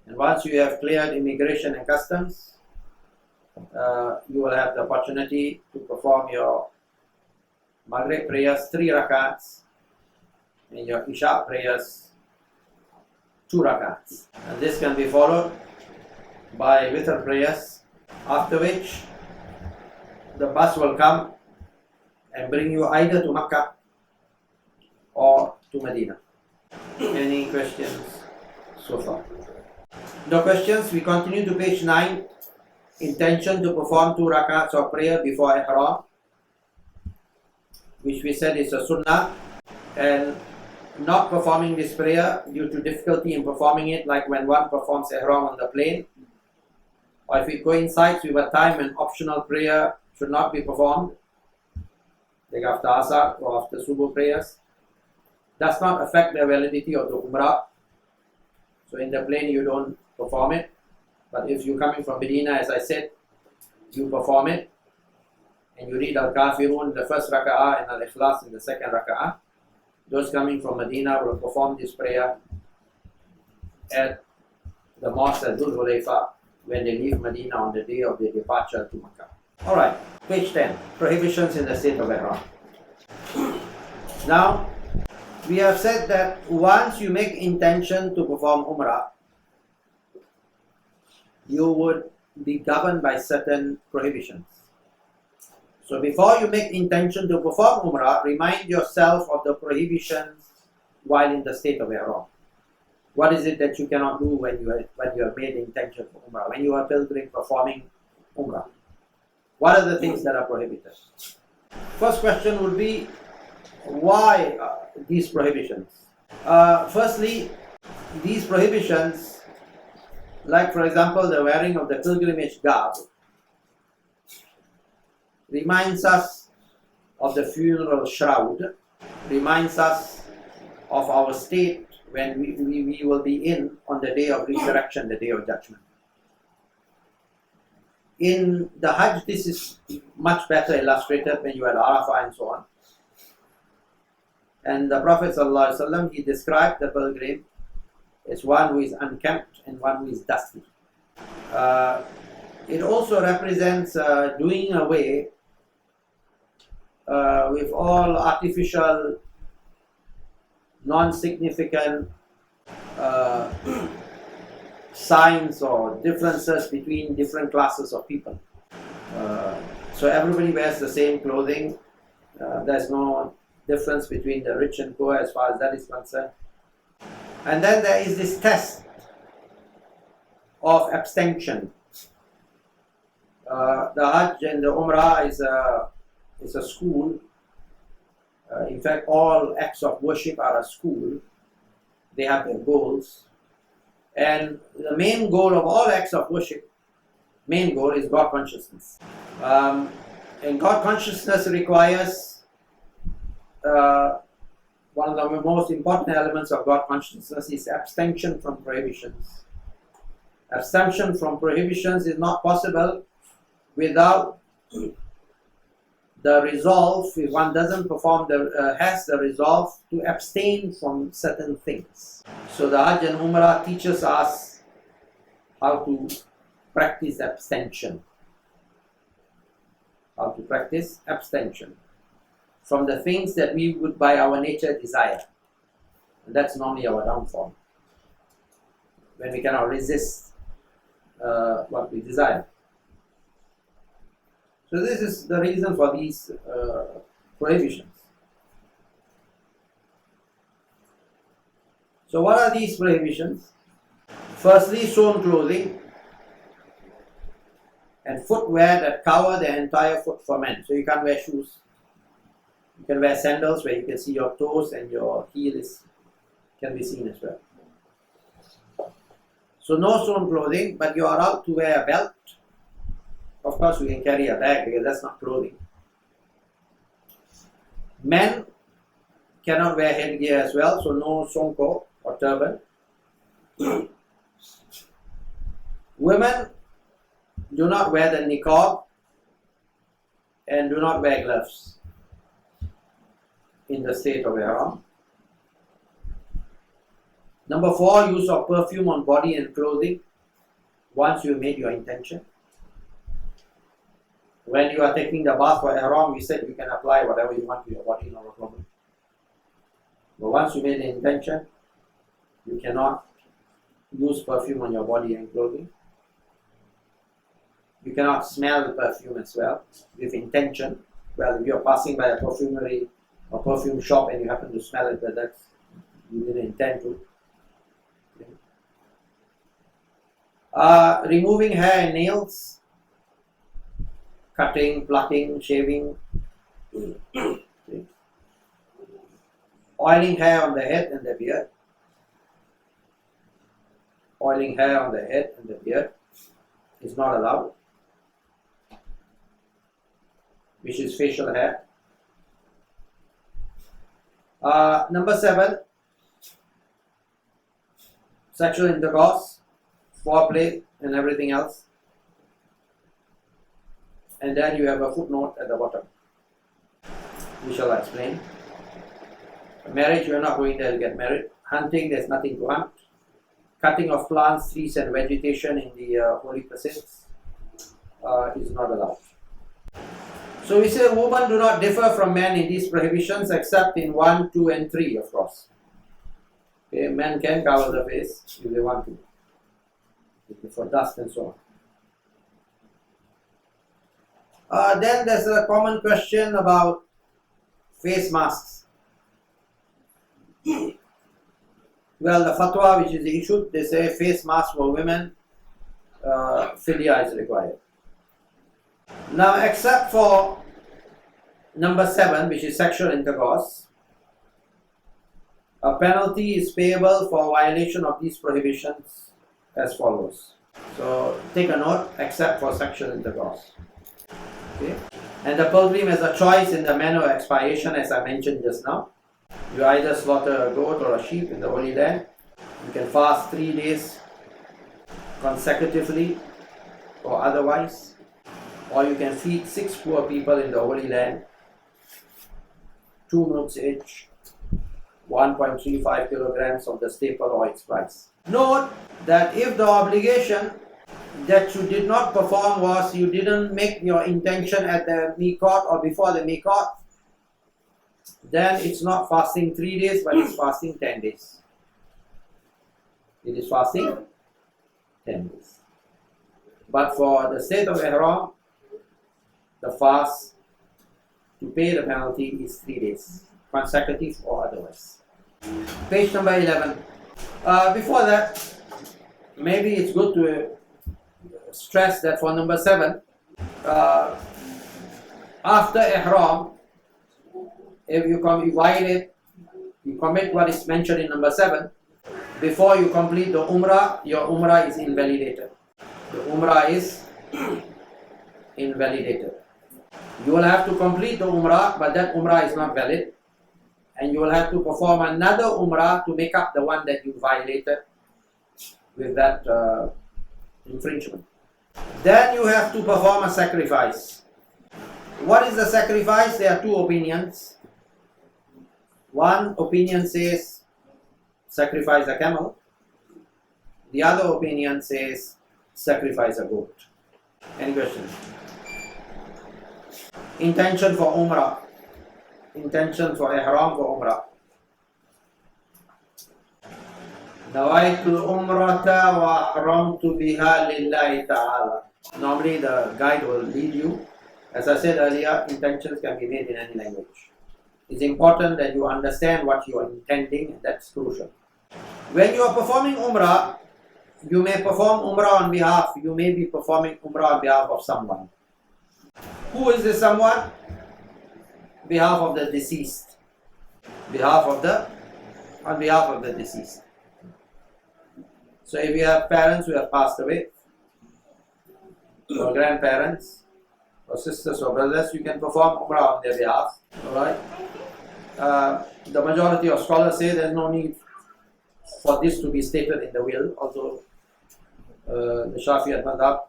and once you have cleared immigration and customs, you will have the opportunity to perform your Maghrib prayers 3 rakats and your Isha prayers 2 rakats. And this can be followed by witr prayers, after which the bus will come and bring you either to Makkah or to Medina. Any questions so far? No questions. We continue to page 9. Intention to perform 2 rakats of prayer before Ihram, which we said is a sunnah, and not performing this prayer due to difficulty in performing it, like when one performs Ihram on the plane, or if it coincides with a time when optional prayer should not be performed, like after Asar or after Subuh prayers, does not affect the validity of the Umrah. So in the plane you don't perform it, but if you're coming from Medina, as I said, you perform it, and you read Al-Kafirun in the first raka'ah and Al-Ikhlas in the second raka'ah. Those coming from Medina will perform this prayer at the Mosque at Dhul Hulayfa when they leave Medina on the day of their departure to Makkah. Alright, page 10. Prohibitions in the state of Ihram. Now, we have said that once you make intention to perform Umrah, you would be governed by certain prohibitions. So before you make intention to perform Umrah, remind yourself of the prohibitions while in the state of Ihram. What is it that you cannot do when you have made intention for Umrah, when you are pilgrim performing Umrah? What are the things that are prohibited? First question would be, why these prohibitions? Firstly, these prohibitions, like for example the wearing of the pilgrimage garb, reminds us of the funeral shroud, reminds us of our state when we will be in on the day of resurrection, the day of judgment. In the Hajj, this is much better illustrated when you are at Arafah and so on. And the Prophet ﷺ, he described the pilgrim as one who is unkempt and one who is dusty. It also represents doing away with all artificial, non-significant signs or differences between different classes of people. So everybody wears the same clothing. There's no difference between the rich and poor as far as that is concerned. And then there is this test of abstention. The Hajj and the Umrah is a school. In fact, all acts of worship are a school. They have their goals. And the main goal of all acts of worship, main goal is God consciousness. And God consciousness requires one of the most important elements of God consciousness is abstention from prohibitions. Abstention from prohibitions is not possible without the resolve. If one doesn't perform has the resolve to abstain from certain things. So the Hajj and Umrah teaches us how to practice abstention. How to practice abstention from the things that we would by our nature desire. And that's normally our downfall, when we cannot resist what we desire. So this is the reason for these prohibitions. So what are these prohibitions? Firstly, sewn clothing and footwear that cover the entire foot for men. So you can't wear shoes. You can wear sandals where you can see your toes and your heel can be seen as well. So no sewn clothing, but you are allowed to wear a belt. Of course, we can carry a bag because that's not clothing. Men cannot wear headgear as well, so no sonko or turban. Women do not wear the niqab and do not wear gloves in the state of Ihram. Number 4, use of perfume on body and clothing once you made your intention. When you are taking the bath for Ihram, we said you can apply whatever you want to your body, no problem. But once you made the intention, you cannot use perfume on your body and clothing. You cannot smell the perfume as well with intention. Well, if you are passing by a perfumery or perfume shop and you happen to smell it, but that's you didn't intend to. Removing hair and nails, cutting, plucking, shaving, oiling hair on the head and the beard. Oiling hair on the head and the beard is not allowed, which is facial hair. Number 7, sexual intercourse, foreplay and everything else. And then you have a footnote at the bottom. We shall explain. Marriage, you are not going there to get married. Hunting, there's nothing to hunt. Cutting of plants, trees and vegetation in the holy places is not allowed. So we say women do not differ from men in these prohibitions except in 1, 2 and 3, of course. Okay, men can cover the face if they want to, for dust and so Then there's a common question about face masks. Well, the fatwa which is issued, they say face mask for women, fidya is required. Now, except for number 7, which is sexual intercourse, a penalty is payable for violation of these prohibitions as follows. So take a note, except for sexual intercourse. Okay. And the pilgrim has a choice in the manner of expiation, as I mentioned just now. You either slaughter a goat or a sheep in the Holy Land. You can fast 3 days consecutively or otherwise. Or you can feed 6 poor people in the Holy Land, 2 milks each, 1.35 kilograms of the staple or its price. Note that if the obligation that you did not perform was you didn't make your intention at the miqat or before the miqat, then it's not fasting 3 days, but it's fasting 10 days. It is fasting 10 days. But for the state of Ihram, the fast to pay the penalty is 3 days, consecutive or otherwise. Page number 11. Before that, maybe it's good to stress that for number 7, after Ihram, if you violate, you commit what is mentioned in number 7, before you complete the Umrah, your Umrah is invalidated. The Umrah is invalidated. You will have to complete the Umrah, but that Umrah is not valid. And you will have to perform another Umrah to make up the one that you violated with that infringement. Then you have to perform a sacrifice. What is the sacrifice? There are 2 opinions. One opinion says sacrifice a camel. The other opinion says sacrifice a goat. Any questions? Intention for Umrah. Intention for Ihram for Umrah. Nawaitul Umrata wa ahramtu biha lillahi ta'ala. Normally the guide will lead you. As I said earlier, intentions can be made in any language. It's important that you understand what you are intending, and that's crucial. When you are performing Umrah, you may perform Umrah on behalf, you may be performing Umrah on behalf of someone. Who is this someone? Behalf of the deceased. On behalf of the deceased. So if you have parents who have passed away, or grandparents, or sisters or brothers, you can perform Umrah on their behalf. Alright? The majority of scholars say there's no need for this to be stated in the will, although the Shafi'i madhab,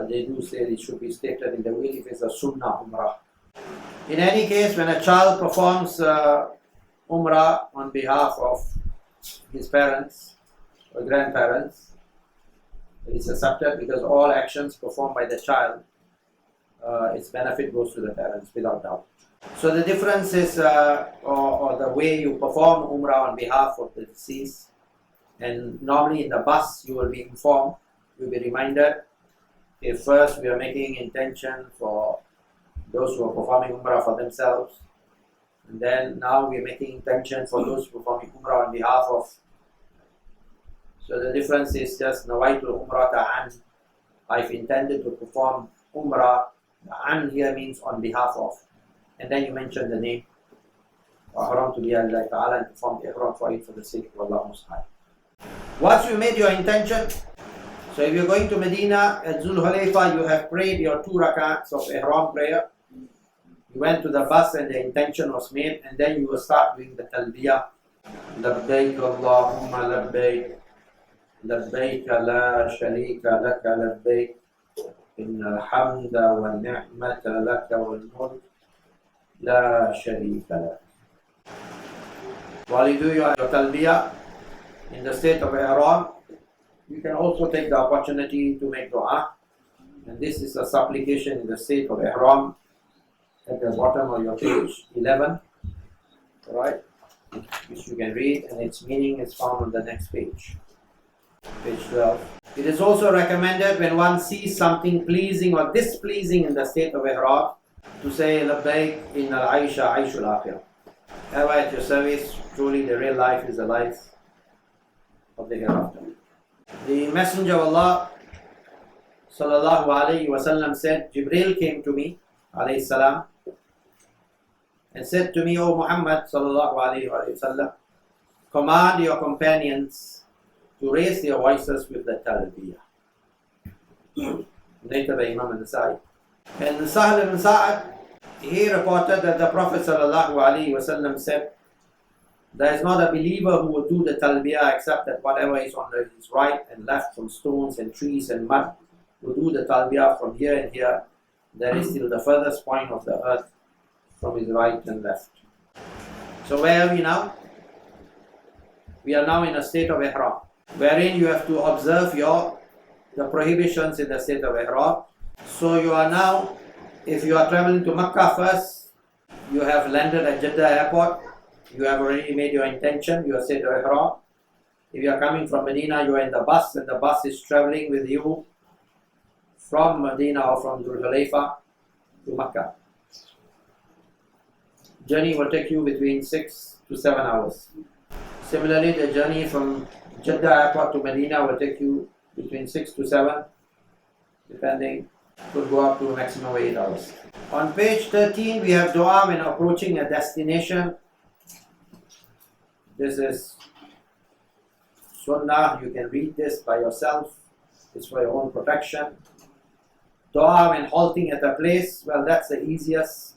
they do say it should be stated in the will if it's a Sunnah Umrah. In any case, when a child performs Umrah on behalf of his parents or grandparents, it is accepted because all actions performed by the child, its benefit goes to the parents without doubt. So the difference is, or the way you perform Umrah on behalf of the deceased, and normally in the bus you will be informed, you will be reminded, if first we are making intention for those who are performing Umrah for themselves, and then now we are making intention for those performing Umrah on behalf of. So the difference is just Nawaitul Umrata an. I've intended to perform Umrah. An here means on behalf of. And then you mention the name. Ahram to be Allah Ta'ala, and perform the Ihram for it for the sake of Allah Most High. Once you made your intention, so if you're going to Medina at Zul Hulayfa, you have prayed your 2 rakats of Ihram prayer. You went to the bus and the intention was made, and then you will start doing the talbiyah. Labbaik Allahumma labbaik. Labbaik la sharika laka labbaik. Inna alhamda wa ni'mata laka wal mulk la sharika lak. While you do your talbiyah in the state of Ihram, you can also take the opportunity to make dua. And this is a supplication in the state of Ihram at the bottom of your page 11, right? Which you can read, and its meaning is found on the next page. page 12. It is also recommended when one sees something pleasing or displeasing in the state of ihram to say labbaik in al-aisha aishul akhirah. Ever at your service, truly the real life is the life of the hereafter. The Messenger of Allah sallallahu alayhi wasallam said, Jibreel came to me alayhi salam and said to me, O Muhammad sallallahu alayhi wasallam, command your companions to raise their voices with the talbiyah. Later by Imam al-Nasai. And Sahal ibn Sa'ad, he reported that the Prophet sallallahu alayhi wasallam said, there is not a believer who will do the talbiyah except that whatever is on his right and left from stones and trees and mud will do the talbiyah from here and here. There is still the furthest point of the earth from his right and left. So where are we now? We are now in a state of ihram, wherein you have to observe the prohibitions in the state of ihram. So you are now, if you are traveling to Makkah first, you have landed at Jeddah airport, you have already made your intention, you are state of ihram. If you are coming from Medina, you are in the bus and the bus is traveling with you from Medina or from Dhul Hulayfa to Makkah. Journey will take you between 6 to 7 hours. Similarly, the journey from Jeddah airport to Medina will take you between 6 to 7, depending, could go up to a maximum of 8 hours. On page 13, we have dua when approaching a destination. This is Sunnah, you can read this by yourself, it's for your own protection. Dua when halting at a place, well, that's the easiest.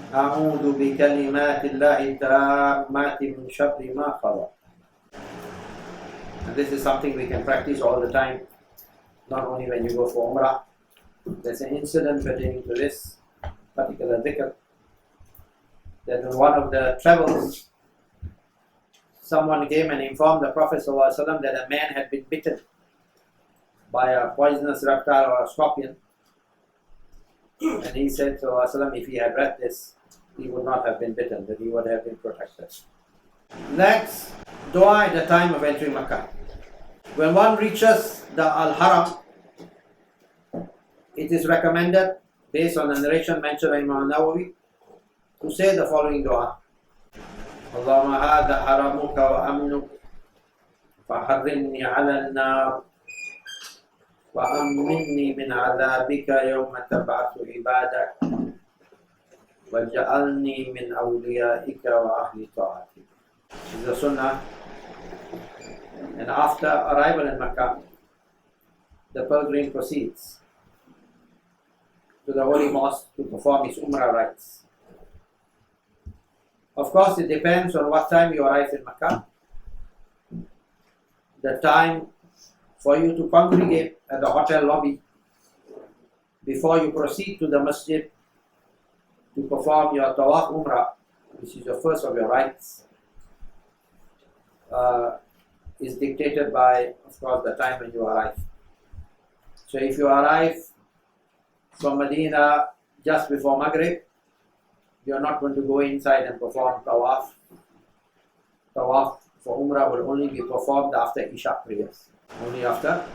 أعوذ بكلمات الله التامات من شر ما خلق. And this is something we can practice all the time, not only when you go for Umrah. There's an incident pertaining to this particular dhikr, that in one of the travels, someone came and informed the Prophet ﷺ that a man had been bitten by a poisonous reptile or a scorpion. And he said to ﷺ, if he had read this, he would not have been bitten, that he would have been protected. Next, dua at the time of entering Makkah. When one reaches the Al-Haram, it is recommended, based on the narration mentioned by Imam Nawawi, to say the following dua. Allahumma hadha haramuka wa amnuk faharrimni ala an-nar wa amminni min adhabika yawma tab'athu ibadak waj'alni min awliyaika wa ahli ta'atik. This is the sunnah. And after arrival in Makkah, the pilgrim proceeds to the holy mosque to perform his Umrah rites. Of course, it depends on what time you arrive in Makkah. The time for you to congregate at the hotel lobby before you proceed to the masjid to perform your Tawaf Umrah, which is your first of your rites, is dictated by, of course, the time when you arrive. So if you arrive from Medina just before Maghrib, you're not going to go inside and perform Tawaf. Tawaf for Umrah will only be performed after Isha prayers. Only after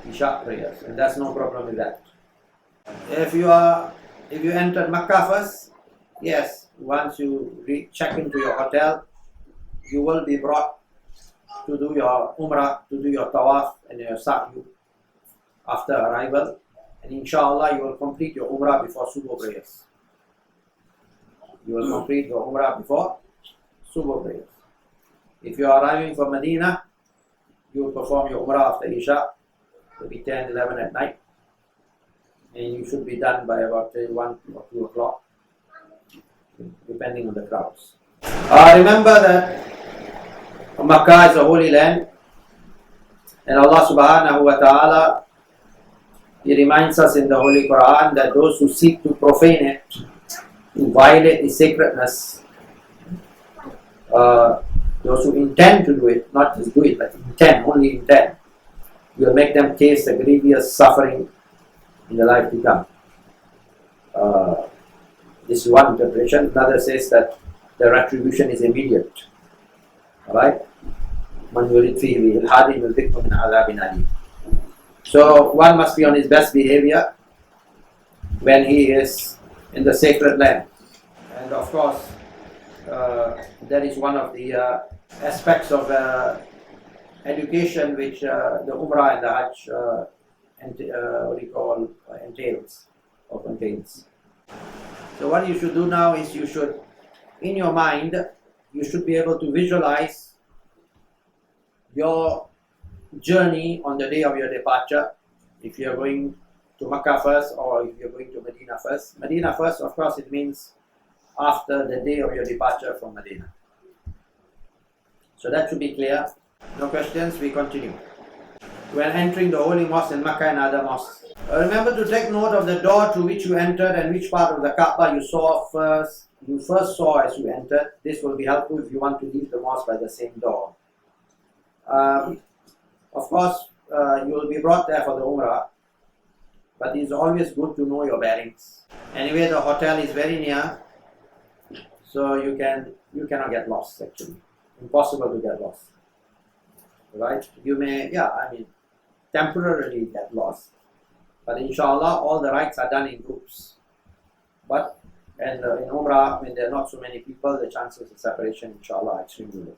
Isha prayers. And there's no problem with that. If you enter Makkah first, yes, once you check into your hotel, you will be brought to do your Umrah, to do your Tawaf and your Sa'yu after arrival. And inshallah, you will complete your Umrah before Subuh prayers. You will complete your Umrah before Subuh prayers. If you are arriving from Medina, you will perform your Umrah after Isha, maybe 10, 11 at night. And you should be done by about 1 or 2 o'clock, depending on the crowds. Remember that Makkah is a holy land, and Allah subhanahu wa ta'ala, He reminds us in the Holy Quran that those who seek to profane it, to violate its sacredness, those who intend to do it, not just do it, but only intend, will make them taste the grievous suffering in the life to come. This is one interpretation. Another says that the retribution is immediate. Alright? من يريد فيه بإلحاد يذقه من عذاب أليم. So one must be on his best behavior when he is in the sacred land. And of course, that is one of the aspects of education which the Umrah and the Hajj entails or contains. So what you should do now is you should, in your mind, you should be able to visualize your journey on the day of your departure. If you are going to Makkah first or if you are going to Medina first. Medina first, of course, it means after the day of your departure from Medina. So that should be clear. No questions, we continue. When entering the holy mosque in Makkah and other mosques, remember to take note of the door to which you entered and which part of the Kaaba you first saw as you entered. This will be helpful if you want to leave the mosque by the same door. Of course, you will be brought there for the Umrah, but it is always good to know your bearings. Anyway, the hotel is very near, so you cannot get lost actually. Impossible to get lost. Right? You may, temporarily get lost. But inshallah, all the rites are done in groups. But in Umrah, when there are not so many people, the chances of separation, inshallah, are extremely low.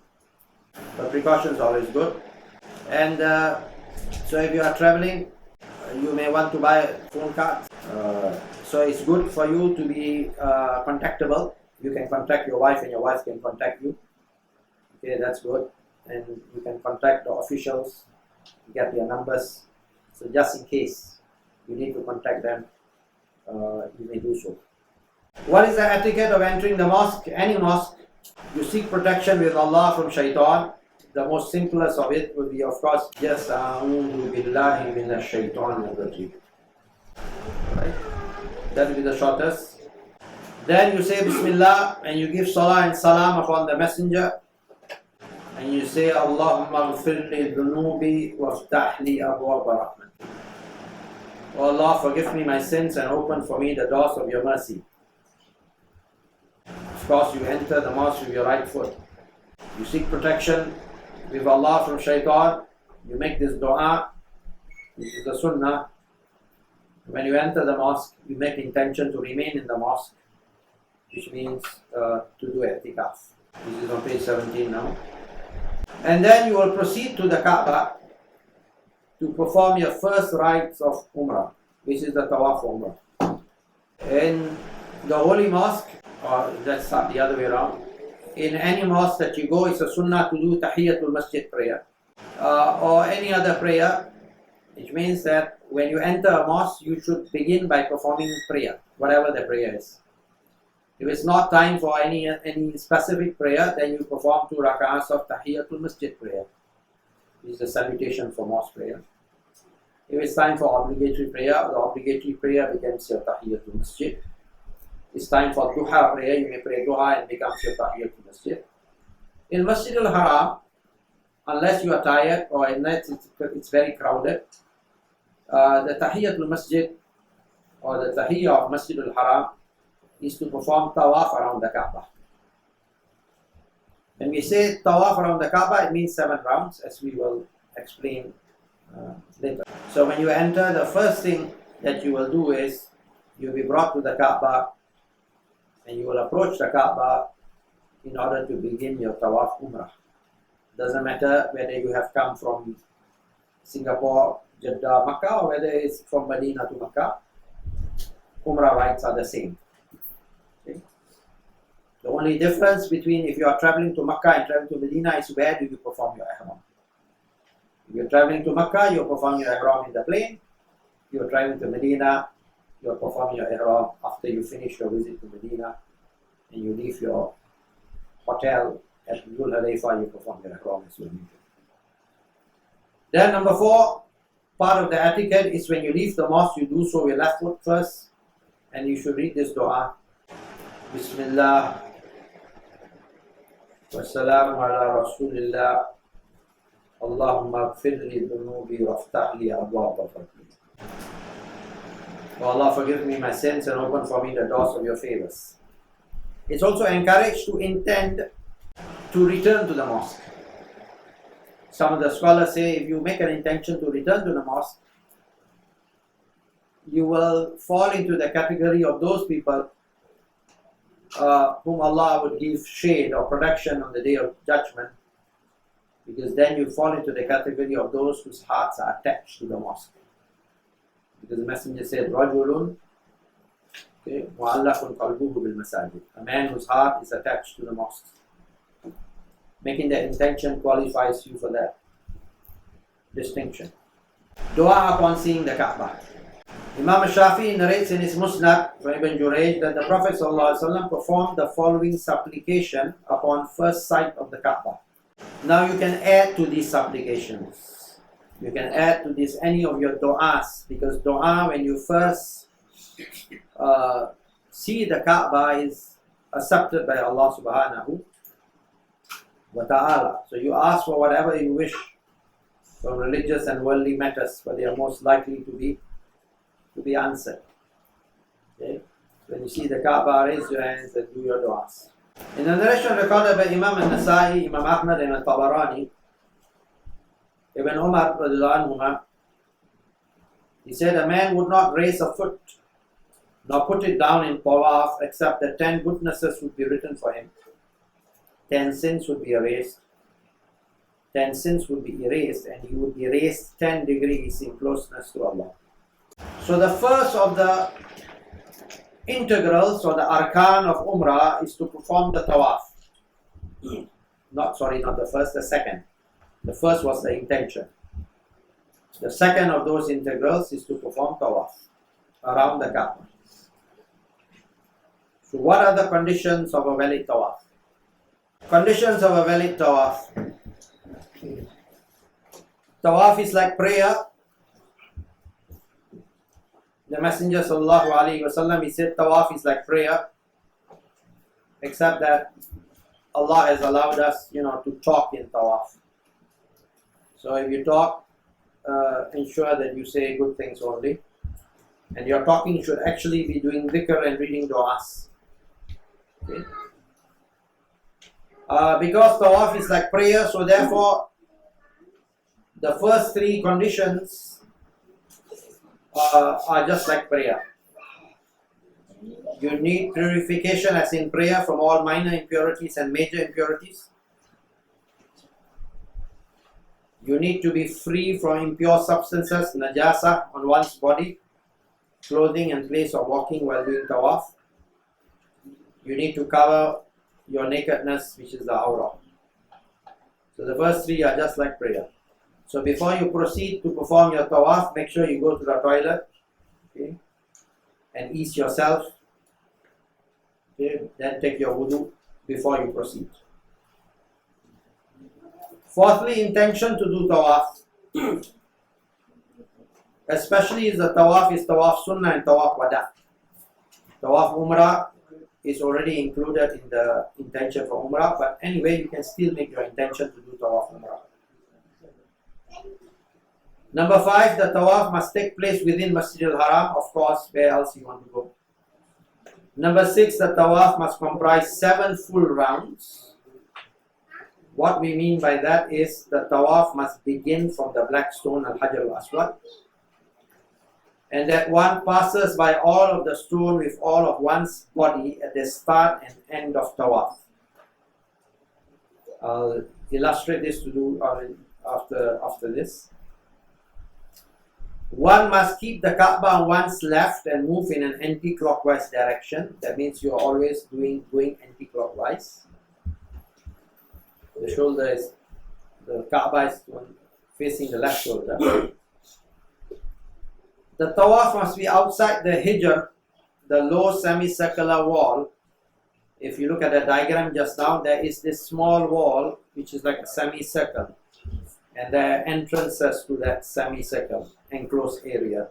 But precautions are always good. And so if you are traveling, you may want to buy phone cards. So it's good for you to be contactable. You can contact your wife and your wife can contact you. Okay, that's good. And you can contact the officials, get their numbers. So just in case you need to contact them, you may do so. What is the etiquette of entering the mosque? Any mosque, you seek protection with Allah from shaitan. The most simplest of it would be, of course, just A'udhu billahi minash shaitanir rajim. Right? That will be the shortest. Then you say Bismillah and you give Salah and Salam upon the Messenger. And you say Allahumma ghfir li dhunubi waftah li abwaab rahmatik. O Allah, forgive me my sins and open for me the doors of your mercy. Of course, you enter the mosque with your right foot. You seek protection with Allah from shaitan. You make this dua, which is the sunnah. When you enter the mosque, you make intention to remain in the mosque, which means to do i'tikaf. This is on page 17 now. And then you will proceed to the Kaaba to perform your first rites of Umrah, which is the Tawaf Umrah. In the holy mosque, or let's start the other way around, in any mosque that you go, it's a sunnah to do Tahiyatul Masjid prayer or any other prayer, which means that when you enter a mosque, you should begin by performing prayer, whatever the prayer is. If it's not time for any specific prayer, then you perform 2 rakats of Tahiyatul Masjid prayer. This is the salutation for mosque prayer. If it's time for obligatory prayer, the obligatory prayer becomes your Tahiyatul Masjid. It's time for duha prayer, you may pray duha and becomes your Tahiyatul Masjid. In Masjid Al-Haram, unless you are tired or unless it's very crowded, the Tahiyatul Masjid or the Tahiyyah of Masjid Al-Haram is to perform Tawaf around the Kaaba. When we say Tawaf around the Kaaba, it means 7 rounds, as we will explain later. So when you enter, the first thing that you will do is you'll be brought to the Kaaba and you will approach the Kaaba in order to begin your Tawaf Umrah. Doesn't matter whether you have come from Singapore, Jeddah, Makkah, or whether it's from Medina to Makkah. Umrah rites are the same. Okay? The only difference between if you are traveling to Makkah and traveling to Medina is where do you perform your ihram. If you're traveling to Makkah, you perform your ihram in the plane. If you're traveling to Medina, you're performing your ihram after you finish your visit to Medina and you leave your hotel at Dhul Hulayfa, you perform your ihram as well. Then number 4, part of the etiquette is when you leave the mosque, you do so with your left foot first, and you should read this dua. Bismillah wa salamu ala Rasulillah. Allahumma ghfir li dhunubi waftah li abwaab fadlik. O Allah, forgive me my sins and open for me the doors of your favors. It's also encouraged to intend to return to the mosque. some of the scholars say if you make an intention to return to the mosque, you will fall into the category of those people whom Allah would give shade or protection on the day of judgment, because then you fall into the category of those whose hearts are attached to the mosque. Because the Messenger said, Rajulun mu'allaqun qalbuhu bil masajid, a man whose heart is attached to the mosque. Making that intention qualifies you for that distinction. Dua upon seeing the Kaaba. Imam Shafi'i narrates in his Musnad from Ibn Jurayj that the Prophet ﷺ performed the following supplication upon first sight of the Kaaba. Now you can add to these supplications. You can add to this any of your du'as, because du'a when you first see the Kaaba is accepted by Allah subhanahu wa ta'ala. So you ask for whatever you wish from religious and worldly matters, but they are most likely to be answered. Okay? When you see the Kaaba, raise your hands and do your du'as. In a narration recorded by Imam al-Nasai, Imam Ahmad and al-Tabarani, Ibn Umar radiallahu anhuma, he said a man would not raise a foot nor put it down in Tawaf except that 10 goodnesses would be written for him. 10 sins would be erased. 10 sins would be erased, and he would be raised 10 degrees in closeness to Allah. So the first of the integrals or the arkan of Umrah is to perform the Tawaf. Not the first, the second. The first was the intention. The second of those integrals is to perform Tawaf around the Kaaba. So what are the conditions of a valid Tawaf? Conditions of a valid Tawaf. Tawaf is like prayer. The Messenger sallallahu alaihi wasallam, he said Tawaf is like prayer, except that Allah has allowed us, to talk in Tawaf. So if you talk, ensure that you say good things only, and your talking should actually be doing dhikr and reading du'as. Okay? Because Tawaf is like prayer, so therefore the first 3 conditions are just like prayer. You need purification, as in prayer, from all minor impurities and major impurities. You need to be free from impure substances, najasa, on one's body, clothing and place of walking while doing Tawaf. You need to cover your nakedness, which is the awrah. So the first 3 are just like prayer. So before you proceed to perform your Tawaf, make sure you go to the toilet, okay, and ease yourself. Okay, then take your wudu before you proceed. Fourthly, intention to do Tawaf. Especially if the Tawaf is Tawaf Sunnah and Tawaf Wada. Tawaf Umrah is already included in the intention for Umrah, but anyway, you can still make your intention to do Tawaf Umrah. Number 5, the Tawaf must take place within Masjid Al-Haram, of course, where else you want to go. Number 6, the Tawaf must comprise 7 full rounds. What we mean by that is the Tawaf must begin from the black stone Al-Hajar Al-Aswad, and that one passes by all of the stone with all of one's body at the start and end of Tawaf. I'll illustrate this to do after this. One must keep the Kaaba on one's left and move in an anti-clockwise direction. That means you are always going anti-clockwise. The Kaaba is facing the left shoulder. The Tawaf must be outside the Hijr, the low semicircular wall. If you look at the diagram just now, there is this small wall which is like a semicircle, and there are entrances to that semicircle enclosed area.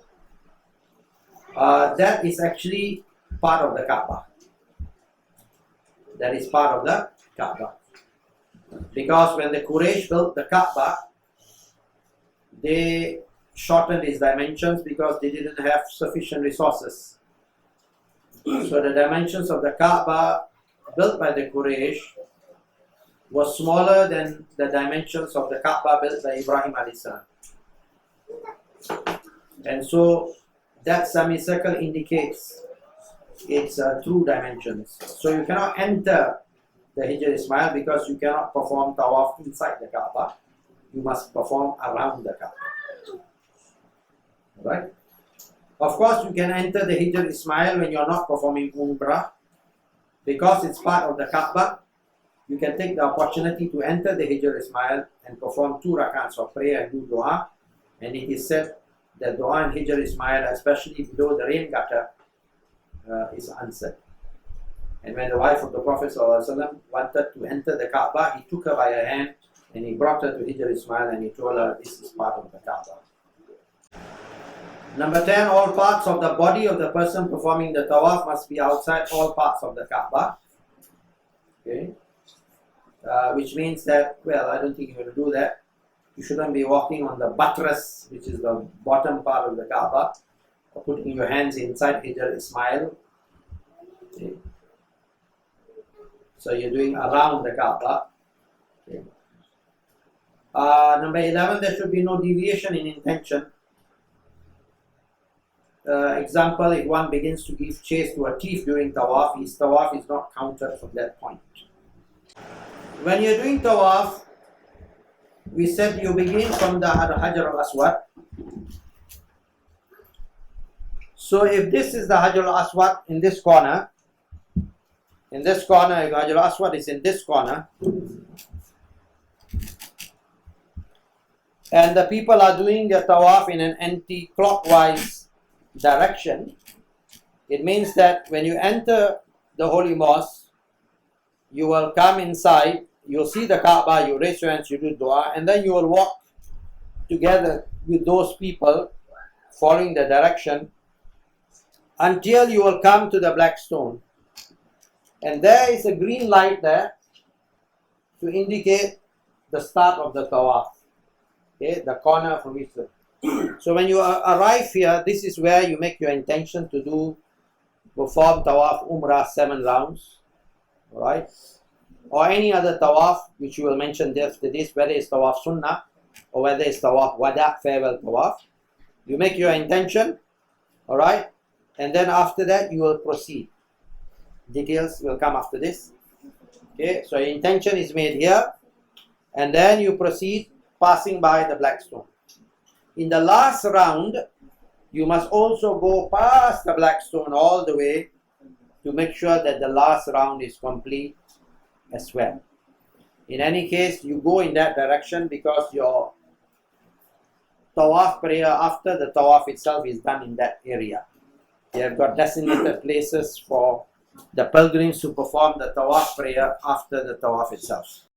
That is actually part of the Kaaba. That is part of the Kaaba. Because when the Quraysh built the Kaaba, they shortened its dimensions because they didn't have sufficient resources. So the dimensions of the Kaaba built by the Quraysh was smaller than the dimensions of the Kaaba built by Ibrahim alayhi salam. And so that semicircle indicates its true dimensions. So you cannot enter the Hijr Ismail because you cannot perform Tawaf inside the Kaaba. You must perform around the Kaaba. Right? Of course, you can enter the Hijr Ismail when you are not performing Umrah. Because it's part of the Kaaba, you can take the opportunity to enter the Hijr Ismail and perform 2 rakats of prayer and do dua. And it is said that dua in Hijr Ismail, especially below the rain gutter, is answered. And when the wife of the Prophet ﷺ wanted to enter the Kaaba, he took her by her hand and he brought her to Hijr Ismail and he told her this is part of the Kaaba. Number 10, all parts of the body of the person performing the Tawaf must be outside all parts of the Kaaba. Okay. Which means that, well, I don't think you're going to do that. You shouldn't be walking on the buttress, which is the bottom part of the Kaaba, or putting your hands inside Hijr Ismail. Okay. So you're doing around the Kaaba. Okay. Number 11, there should be no deviation in intention. Example, if one begins to give chase to a thief during Tawaf, his Tawaf is not counted from that point. When you're doing Tawaf, we said you begin from the Hajar al-Aswad. So if this is the Hajar al-Aswad in this corner, if Hajar al-Aswad is in this corner, and the people are doing the Tawaf in an anti-clockwise direction, it means that when you enter the Holy Mosque, you will come inside, you'll see the Kaaba, you raise your hands, you do dua, and then you will walk together with those people following the direction until you will come to the black stone. And there is a green light there to indicate the start of the Tawaf. Okay, the corner from which the so when you arrive here, this is where you make your intention to perform Tawaf Umrah 7 rounds, alright? Or any other Tawaf which you will mention after this, whether it's Tawaf Sunnah or whether it's Tawaf Wada, farewell Tawaf. You make your intention, alright? And then after that you will proceed. Details will come after this. Okay, so your intention is made here, and then you proceed passing by the black stone. In the last round, you must also go past the black stone all the way to make sure that the last round is complete as well. In any case, you go in that direction because your Tawaf prayer after the Tawaf itself is done in that area. They have got designated places for the pilgrims to perform the Tawaf prayer after the Tawaf itself.